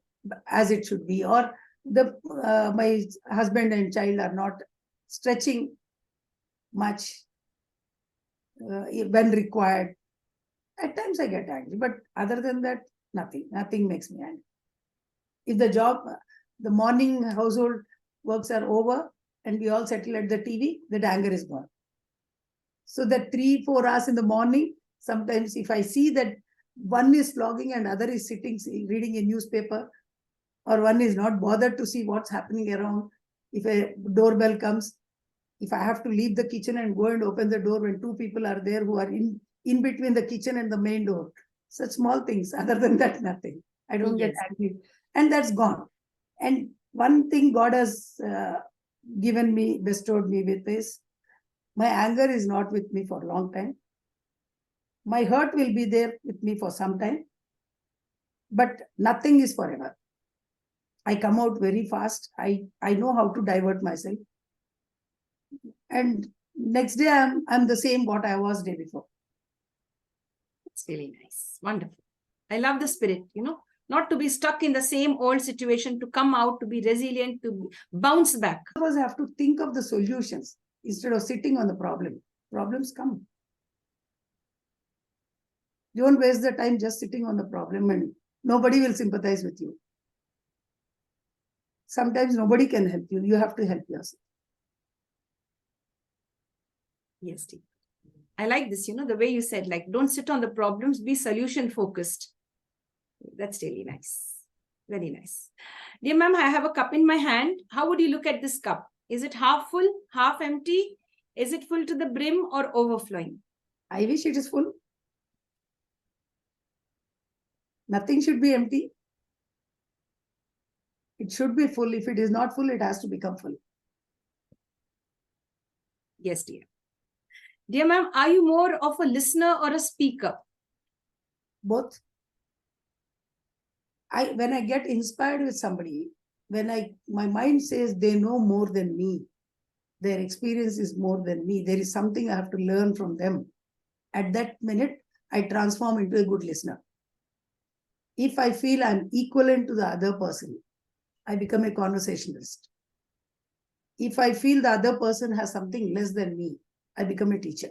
as it should be, or my husband and child are not stretching much when required. At times I get angry, but other than that, nothing makes me angry. If the morning household works are over and we all settle at the TV, that anger is gone. So that 3-4 hours in the morning, sometimes if I see that one is flogging and other is sitting reading a newspaper, or one is not bothered to see what's happening around, if a doorbell comes, if I have to leave the kitchen and go and open the door when two people are there who are in between the kitchen and the main door, such small things. Other than that, nothing. I don't get angry. And that's gone. And one thing God has bestowed me with is, my anger is not with me for a long time. My hurt will be there with me for some time. But nothing is forever. I come out very fast. I know how to divert myself. And next day, I'm the same what I was day before. It's really nice. Wonderful. I love the spirit, not to be stuck in the same old situation, to come out, to be resilient, to bounce back. Because I have to think of the solutions instead of sitting on the problem. Problems come. Don't waste the time just sitting on the problem and nobody will sympathize with you. Sometimes nobody can help you. You have to help yourself. Yes, dear. I like this, the way you said, like, don't sit on the problems, be solution focused. That's really nice. Very nice. Dear ma'am, I have a cup in my hand. How would you look at this cup? Is it half full, half empty? Is it full to the brim or overflowing? I wish it is full. Nothing should be empty. It should be full. If it is not full, it has to become full. Yes, dear. Dear ma'am, are you more of a listener or a speaker? Both. When I get inspired with somebody, my mind says they know more than me, their experience is more than me, there is something I have to learn from them. At that minute, I transform into a good listener. If I feel I'm equivalent to the other person, I become a conversationalist. If I feel the other person has something less than me, I become a teacher.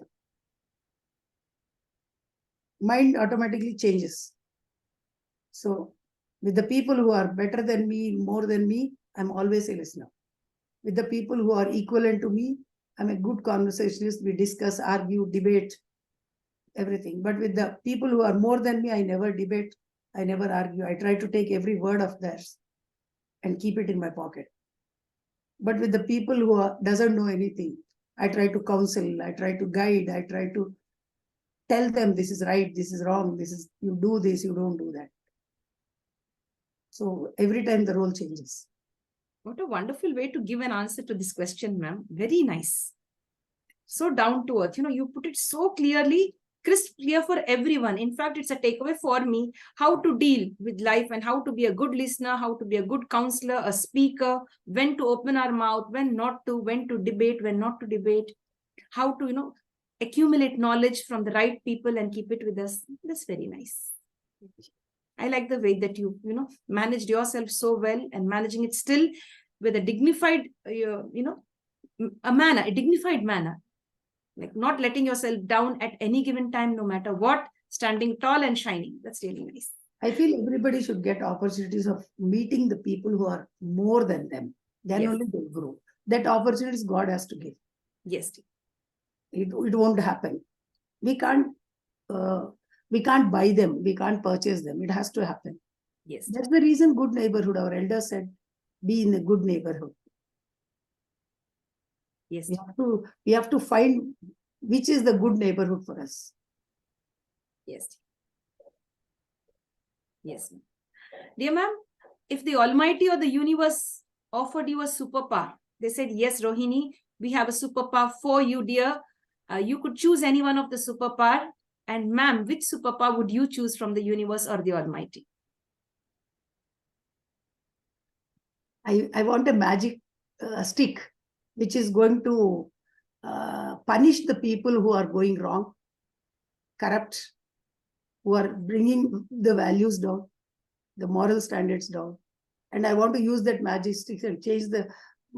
Mind automatically changes. So with the people who are better than me, more than me, I'm always a listener. With the people who are equivalent to me, I'm a good conversationalist. We discuss, argue, debate, everything. But with the people who are more than me, I never debate, I never argue. I try to take every word of theirs and keep it in my pocket. But with the people who doesn't know anything, I try to counsel, I try to guide, I try to tell them this is right, this is wrong, this is, you do this, you don't do that. So every time the role changes. What a wonderful way to give an answer to this question, ma'am. Very nice. So down to earth. You put it so clearly, crisp, clear for everyone. In fact, it's a takeaway for me, how to deal with life and how to be a good listener, how to be a good counselor, a speaker, when to open our mouth, when not to, when to debate, when not to debate, how to, accumulate knowledge from the right people and keep it with us. That's very nice. I like the way that you managed yourself so well and managing it still with a dignified, a dignified manner, like not letting yourself down at any given time, no matter what, standing tall and shining. That's really nice. I feel everybody should get opportunities of meeting the people who are more than them. Then Yes. only they'll grow. That opportunities God has to give. Yes. It won't happen. We can't buy them. We can't purchase them. It has to happen. Yes. That's the reason good neighborhood. Our elders said, be in a good neighborhood. Yes. We have to find which is the good neighborhood for us. Yes. Yes. Dear ma'am, if the Almighty or the universe offered you a superpower, they said, yes, Rohini, we have a superpower for you, dear. You could choose any one of the superpower. And ma'am, which superpower would you choose from the universe or the Almighty? I want a magic stick, which is going to punish the people who are going wrong, corrupt, who are bringing the values down, the moral standards down. And I want to use that magic stick and change the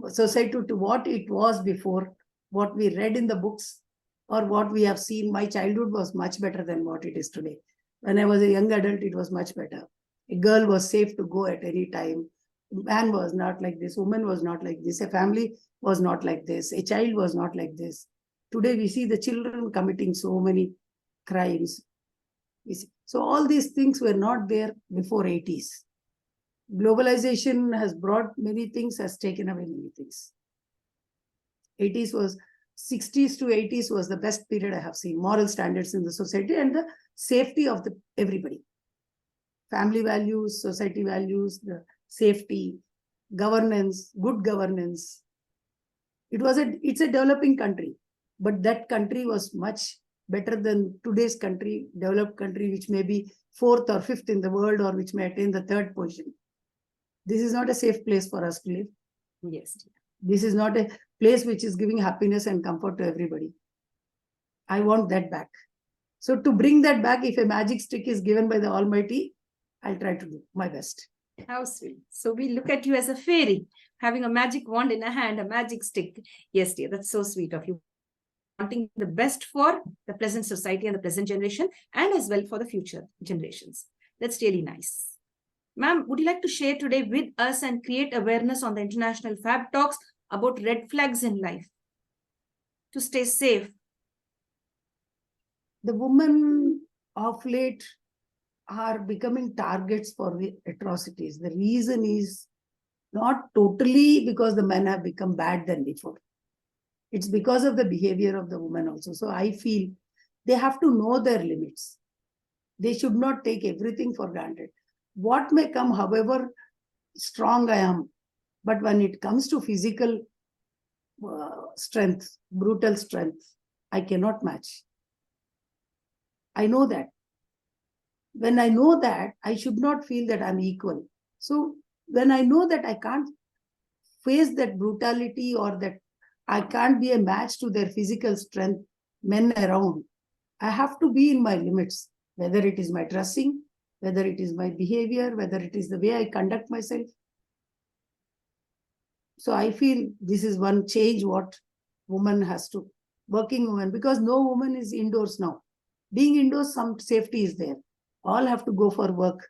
society to what it was before, what we read in the books or what we have seen. My childhood was much better than what it is today. When I was a young adult, it was much better. A girl was safe to go at any time. Man was not like this. Woman was not like this. A family was not like this. A child was not like this. Today we see the children committing so many crimes. So all these things were not there before 80s. Globalization has brought many things, has taken away many things. 60s to 80s was the best period I have seen. Moral standards in the society and the safety of everybody. Family values, society values, the safety, governance, good governance. It's a developing country, but that country was much better than today's country, developed country, which may be 4th or 5th in the world or which may attain the 3rd position. This is not a safe place for us to live. Yes. This is not a place which is giving happiness and comfort to everybody. I want that back. So to bring that back, if a magic stick is given by the Almighty, I'll try to do my best. How sweet. So we look at you as a fairy, having a magic wand in a hand, a magic stick. Yes, dear, that's so sweet of you. Wanting the best for the present society and the present generation, and as well for the future generations. That's really nice. Ma'am, would you like to share today with us and create awareness on the International Fab Talks about red flags in life to stay safe? The women of late are becoming targets for the atrocities. The reason is not totally because the men have become bad than before. It's because of the behavior of the women also. So I feel they have to know their limits. They should not take everything for granted. What may come, however strong I am, but when it comes to physical strength, brutal strength, I cannot match. I know that. When I know that, I should not feel that I'm equal. So when I know that I can't face that brutality or that I can't be a match to their physical strength, men around, I have to be in my limits, whether it is my dressing, whether it is my behavior, whether it is the way I conduct myself. So I feel this is one change what woman has to working women, because no woman is indoors now. Being indoors, some safety is there. All have to go for work.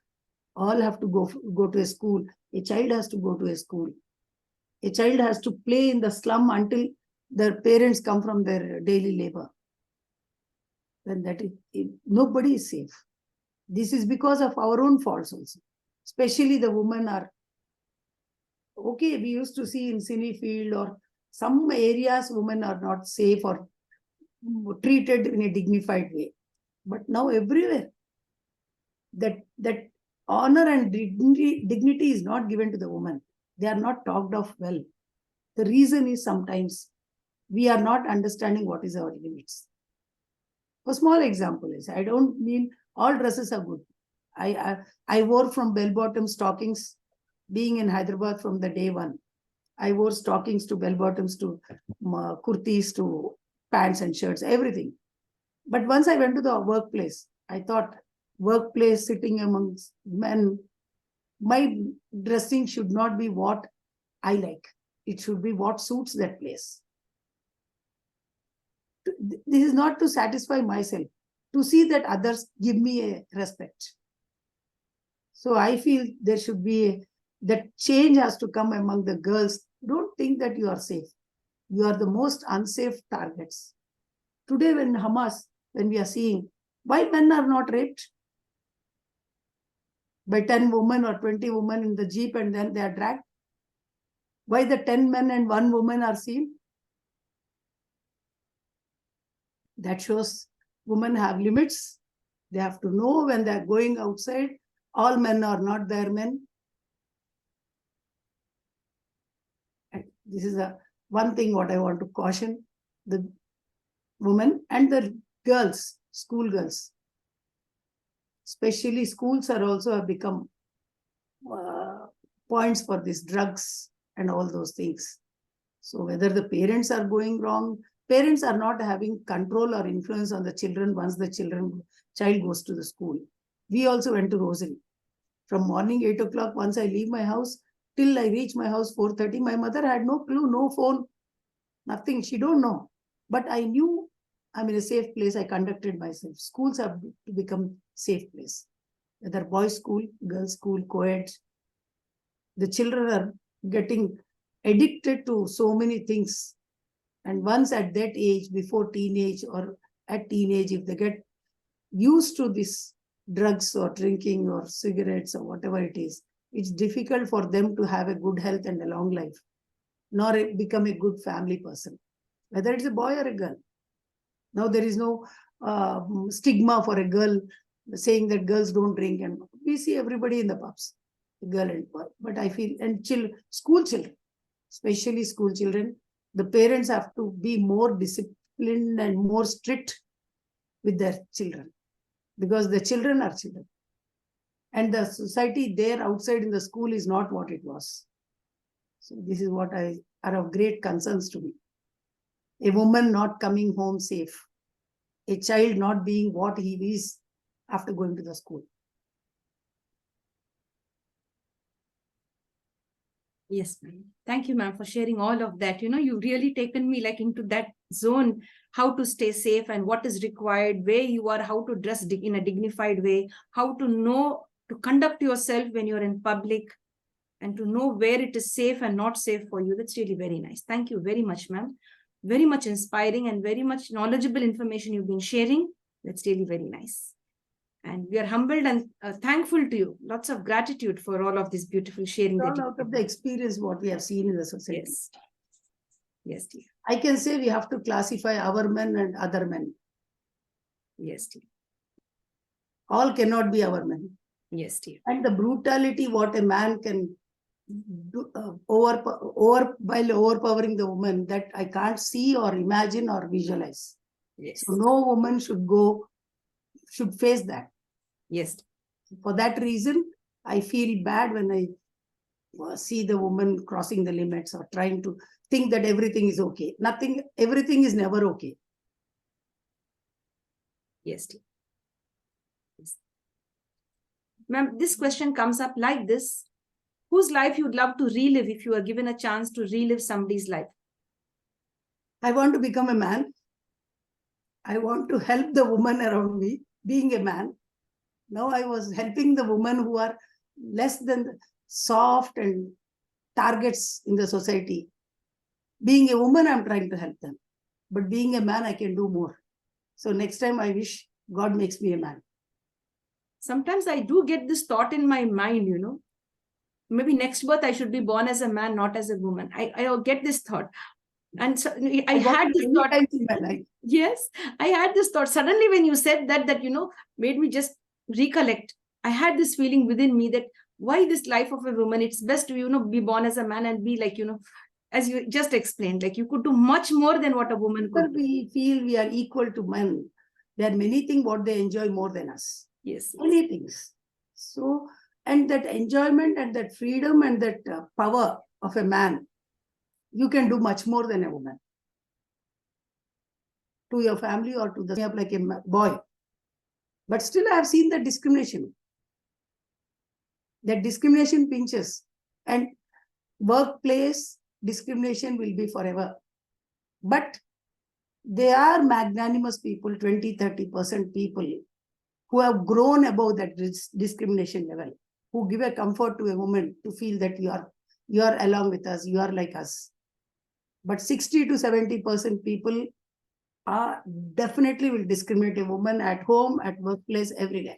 All have to go to a school. A child has to go to a school. A child has to play in the slum until their parents come from their daily labor. Then nobody is safe. This is because of our own faults also. Especially the women are, okay, we used to see in Cinefield or some areas women are not safe or treated in a dignified way. But now everywhere, that honor and dignity is not given to the woman. They are not talked of well. The reason is sometimes we are not understanding what is our limits. A small example is, I don't mean all dresses are good. I wore from bell-bottom stockings, being in Hyderabad from the day one. I wore stockings to bell-bottoms to kurtis to pants and shirts, everything. But once I went to the workplace, I thought, workplace, sitting amongst men, my dressing should not be what I like. It should be what suits that place. This is not to satisfy myself, to see that others give me a respect. So I feel there should be that change has to come among the girls. Don't think that you are safe. You are the most unsafe targets. Today when we are seeing why men are not raped by 10 women or 20 women in the jeep and then they are dragged. Why the 10 men and 1 woman are seen? That shows women have limits. They have to know when they are going outside. All men are not their men. And this is one thing what I want to caution the women and the girls, school girls. Especially schools are also have become points for these drugs and all those things. So whether the parents are going wrong, parents are not having control or influence on the children once the child goes to the school. We also went to Rosary. From morning 8 o'clock, once I leave my house, till I reach my house 4:30, my mother had no clue, no phone, nothing. She don't know. But I knew I'm in a safe place. I conducted myself. Schools have to become safe place. Whether boys' school, girls' school, co-ed. The children are getting addicted to so many things. And once at that age, before teenage or at teenage, if they get used to this drugs or drinking or cigarettes or whatever it is, it's difficult for them to have a good health and a long life, nor become a good family person, whether it's a boy or a girl. Now there is no stigma for a girl saying that girls don't drink, and we see everybody in the pubs, girl and boy. But I feel, and school children, especially school children, the parents have to be more disciplined and more strict with their children, because the children are children. And the society there outside in the school is not what it was. So this is what are of great concerns to me. A woman not coming home safe. A child not being what he is after going to the school. Yes, ma'am. Thank you, ma'am, for sharing all of that. You've really taken me like into that zone, how to stay safe and what is required, where you are, how to dress in a dignified way, how to know to conduct yourself when you're in public, and to know where it is safe and not safe for you. That's really very nice. Thank you very much, ma'am. Very much inspiring and very much knowledgeable information you've been sharing. That's really very nice. And we are humbled and thankful to you. Lots of gratitude for all of this beautiful sharing. It's all out of the experience what we have seen in the society. Yes. Yes, dear. I can say we have to classify our men and other men. Yes, dear. All cannot be our men. Yes, dear. And the brutality what a man can do, while overpowering the woman, that I can't see or imagine or visualize. Yes. So no woman should face that. Yes. For that reason, I feel bad when I see the woman crossing the limits or trying to think that everything is okay. Everything is never okay. Yes, dear. Yes. Ma'am, this question comes up like this. Whose life you'd love to relive if you are given a chance to relive somebody's life? I want to become a man I want to help the woman around me, being a man. Now I was helping the women who are less than soft and targets in the society. Being a woman, I'm trying to help them. But being a man, I can do more. So next time I wish God makes me a man. Sometimes I do get this thought in my mind, maybe next birth I should be born as a man, not as a woman. I get this thought. And so I had this thought. In my life. Yes, I had this thought. Suddenly when you said that made me just recollect. I had this feeling within me that why this life of a woman? It's best to, be born as a man and be like, as you just explained, like you could do much more than what a woman could do. We feel we are equal to men. There are many things what they enjoy more than us. Yes. Many things. So, and that enjoyment and that freedom and that power of a man, you can do much more than a woman. To your family or to the like a boy. But still I have seen the discrimination. That discrimination pinches. And workplace discrimination will be forever. But they are magnanimous people, 20-30% people who have grown above that discrimination level, who give a comfort to a woman to feel that you are along with us, you are like us. But 60-70% people are definitely will discriminate a woman at home, at workplace, everywhere.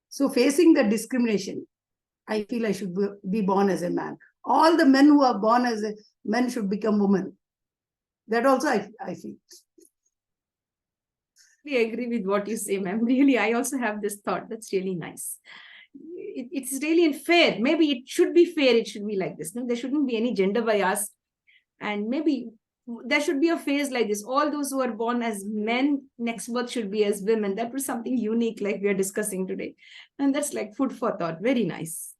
So facing the discrimination, I feel I should be born as a man. All the men who are born as a men should become women. That also I feel. I agree with what you say, ma'am. Really, I also have this thought. That's really nice. It's really fair. Maybe it should be fair. It should be like this. No, there shouldn't be any gender bias. And maybe there should be a phase like this. All those who are born as men, next birth should be as women. That was something unique like we are discussing today. And that's like food for thought. Very nice.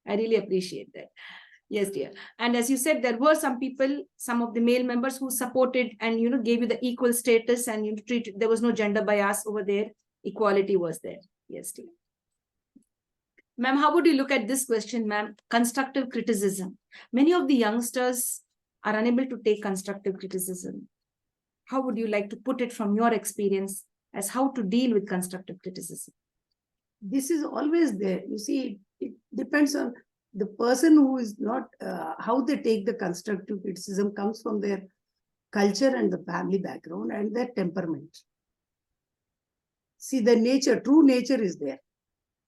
I really appreciate that. Yes, dear. And as you said, there were some people, some of the male members who supported and, gave you the equal status and you treated, there was no gender bias over there. Equality was there. Yes, dear. Ma'am, how would you look at this question, ma'am? Constructive criticism. Many of the youngsters are unable to take constructive criticism. How would you like to put it from your experience as how to deal with constructive criticism? This is always there. You see, it depends on the person who is not, how they take the constructive criticism comes from their culture and the family background and their temperament. See, the nature, true nature is there.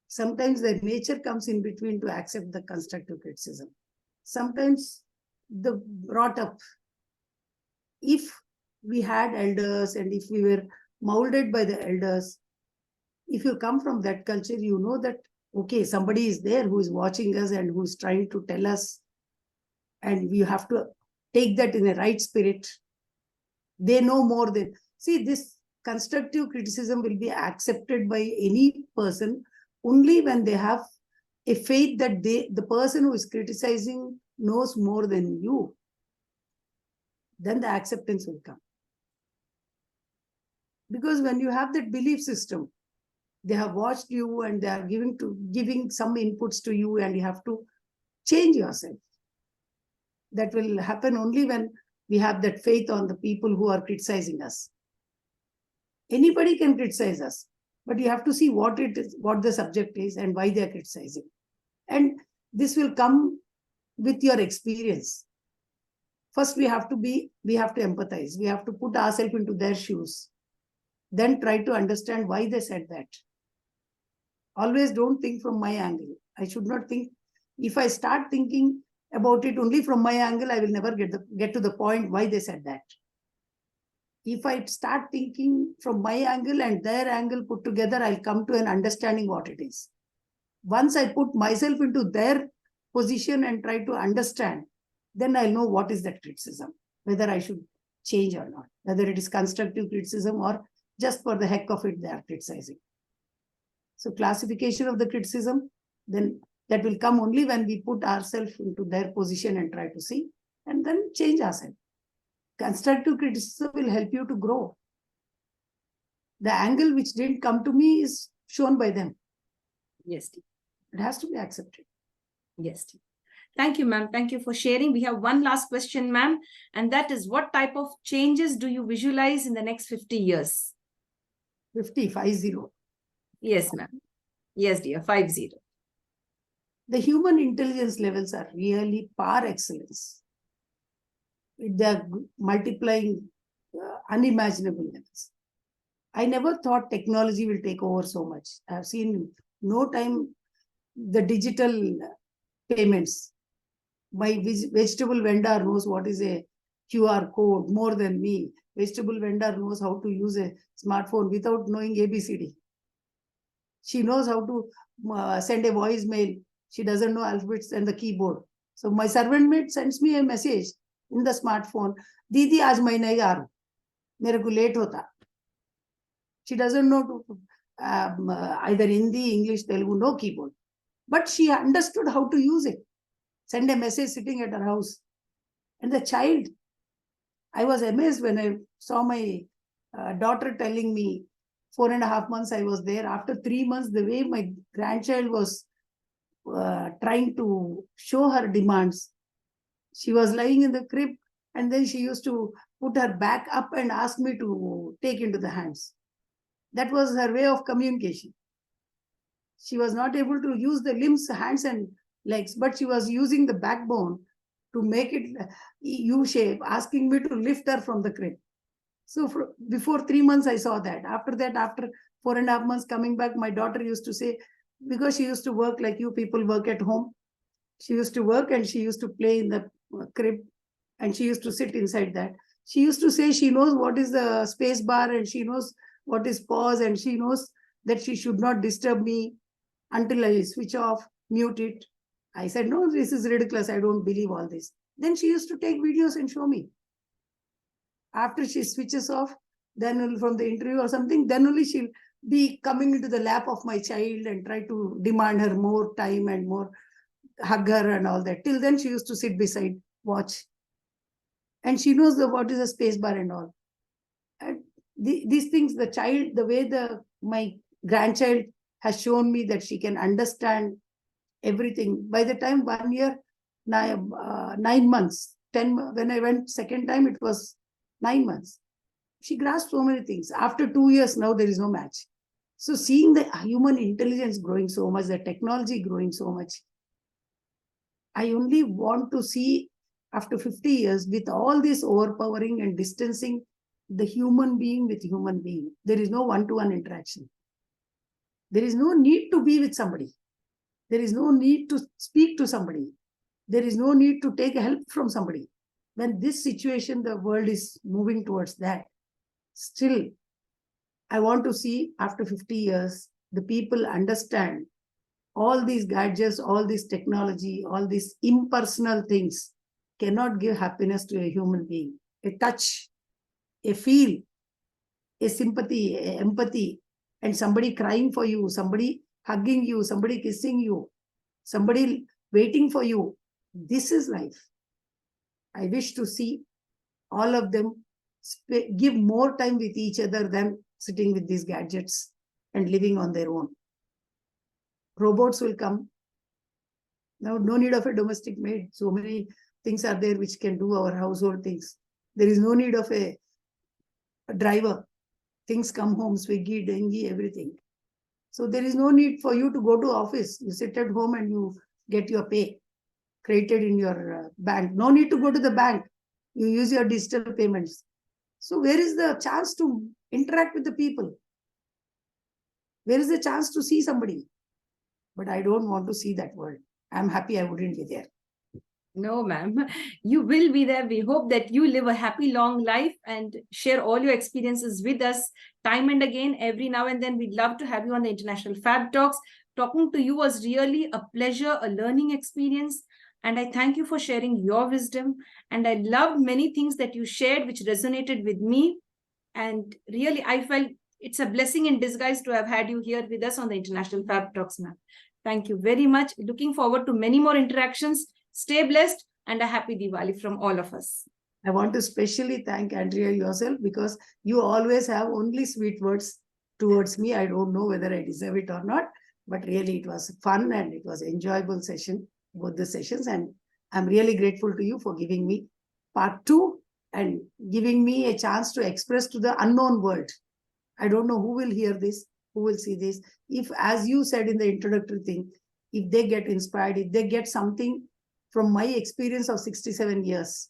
Sometimes the nature comes in between to accept the constructive criticism. Sometimes the brought up, if we had elders and if we were molded by the elders, if you come from that culture, you know that, okay, somebody is there who is watching us and who is trying to tell us, and you have to take that in a right spirit. They know more than, see, this constructive criticism will be accepted by any person only when they have a faith that the person who is criticizing knows more than you. Then the acceptance will come. Because when you have that belief system, they have watched you and they are giving some inputs to you and you have to change yourself. That will happen only when we have that faith on the people who are criticizing us. Anybody can criticize us, but you have to see what it is, what the subject is and why they are criticizing. And this will come with your experience. First, we have to empathize. We have to put ourselves into their shoes. Then try to understand why they said that. Always don't think from my angle. I should not think. If I start thinking about it only from my angle, I will never get to the point why they said that. If I start thinking from my angle and their angle put together, I'll come to an understanding what it is. Once I put myself into their position and try to understand, then I'll know what is that criticism, whether I should change or not, whether it is constructive criticism or just for the heck of it, they are criticizing. So classification of the criticism, then that will come only when we put ourselves into their position and try to see, and then change ourselves. Constructive criticism will help you to grow. The angle which didn't come to me is shown by them. Yes. It has to be accepted. Yes. Thank you, ma'am. Thank you for sharing. We have one last question, ma'am, and that is, what type of changes do you visualize in the next 50 years? 50. Yes, ma'am. Yes, dear, 50. The human intelligence levels are really par excellence. They are multiplying unimaginable levels. I never thought technology will take over so much. I have seen no time the digital payments. My vegetable vendor knows what is a QR code more than me. Vegetable vendor knows how to use a smartphone without knowing ABCD. She knows how to send a voicemail. She doesn't know alphabets and the keyboard. So my servant maid sends me a message in the smartphone. Didi, aaj main nahi aa raha. Mere ko late hota. She doesn't know to either Hindi, English, Telugu, no keyboard. But she understood how to use it. Send a message sitting at her house. And the child, I was amazed when I saw my daughter telling me, 4.5 months I was there. After 3 months, the way my grandchild was trying to show her demands. She was lying in the crib, and then she used to put her back up and ask me to take into the hands. That was her way of communication. She was not able to use the limbs, hands and legs, but she was using the backbone to make it U-shape, asking me to lift her from the crib. So before 3 months, I saw that. After that, after 4.5 months coming back, my daughter used to say, because she used to work like you people work at home, she used to work and she used to play in the crib and she used to sit inside that. She used to say she knows what is the space bar and she knows what is pause and she knows that she should not disturb me until I switch off, mute it. I said, no, this is ridiculous. I don't believe all this. Then she used to take videos and show me. After she switches off, then from the interview or something, then only she'll be coming into the lap of my child and try to demand her more time and more hug her and all that. Till then, she used to sit beside, watch. And she knows what is a space bar and all. And these things, the child, the way my grandchild has shown me that she can understand everything. By the time 1 year, 9 months, 10, when I went second time, it was 9 months. She grasped so many things. After 2 years, now there is no match. So seeing the human intelligence growing so much, the technology growing so much, I only want to see after 50 years with all this overpowering and distancing the human being with human being. There is no one-to-one interaction. There is no need to be with somebody. There is no need to speak to somebody. There is no need to take help from somebody. When this situation, the world is moving towards that, still, I want to see after 50 years, the people understand all these gadgets, all this technology, all these impersonal things cannot give happiness to a human being. A touch, a feel, a sympathy, a empathy, and somebody crying for you, somebody hugging you, somebody kissing you, somebody waiting for you. This is life. I wish to see all of them give more time with each other than sitting with these gadgets and living on their own. Robots will come. Now, no need of a domestic maid. So many things are there which can do our household things. There is no need of a driver. Things come home, Swiggy, Dengi, everything. So there is no need for you to go to office. You sit at home and you get your pay created in your bank. No need to go to the bank. You use your digital payments. So where is the chance to interact with the people? Where is the chance to see somebody? But I don't want to see that world. I'm happy I wouldn't be there. No, ma'am. You will be there. We hope that you live a happy, long life and share all your experiences with us time and again, every now and then. We'd love to have you on the International Fab Talks. Talking to you was really a pleasure, a learning experience. And I thank you for sharing your wisdom. And I loved many things that you shared, which resonated with me. And really, I felt it's a blessing in disguise to have had you here with us on the International Fab Talks, ma'am. Thank you very much. Looking forward to many more interactions. Stay blessed and a happy Diwali from all of us. I want to specially thank Andrea yourself because you always have only sweet words towards me. I don't know whether I deserve it or not, but really it was fun and it was enjoyable session, both the sessions. And I'm really grateful to you for giving me part 2 and giving me a chance to express to the unknown world. I don't know who will hear this, who will see this. If, as you said in the introductory thing, if they get inspired, if they get something from my experience of 67 years.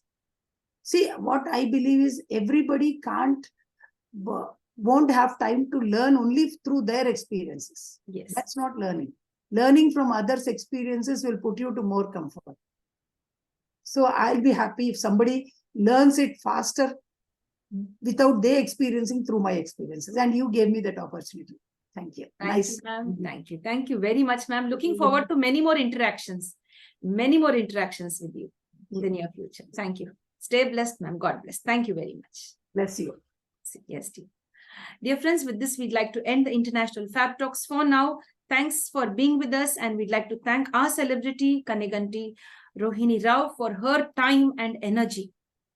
See, what I believe is everybody won't have time to learn only through their experiences. Yes. That's not learning. Learning from others' experiences will put you to more comfort. So I'll be happy if somebody learns it faster without they experiencing through my experiences. And you gave me that opportunity. Thank you. Thank you, ma'am. Thank you. Thank you very much, ma'am. Looking forward to many more interactions with you in the near future. Thank you. Stay blessed, ma'am. God bless. Thank you very much. Bless you. Yes, dear. Dear friends, with this, we'd like to end the International Fab Talks for now. Thanks for being with us. And we'd like to thank our celebrity, Kaneganti ROHINI Rao, for her time and energy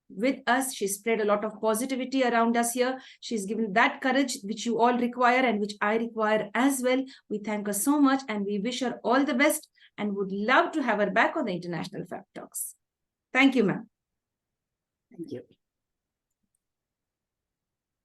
with us. She spread a lot of positivity around us here. She's given that courage which you all require and which I require as well. We thank her so much and we wish her all the best and would love to have her back on the International Fab Talks. Thank you, ma'am. Thank you.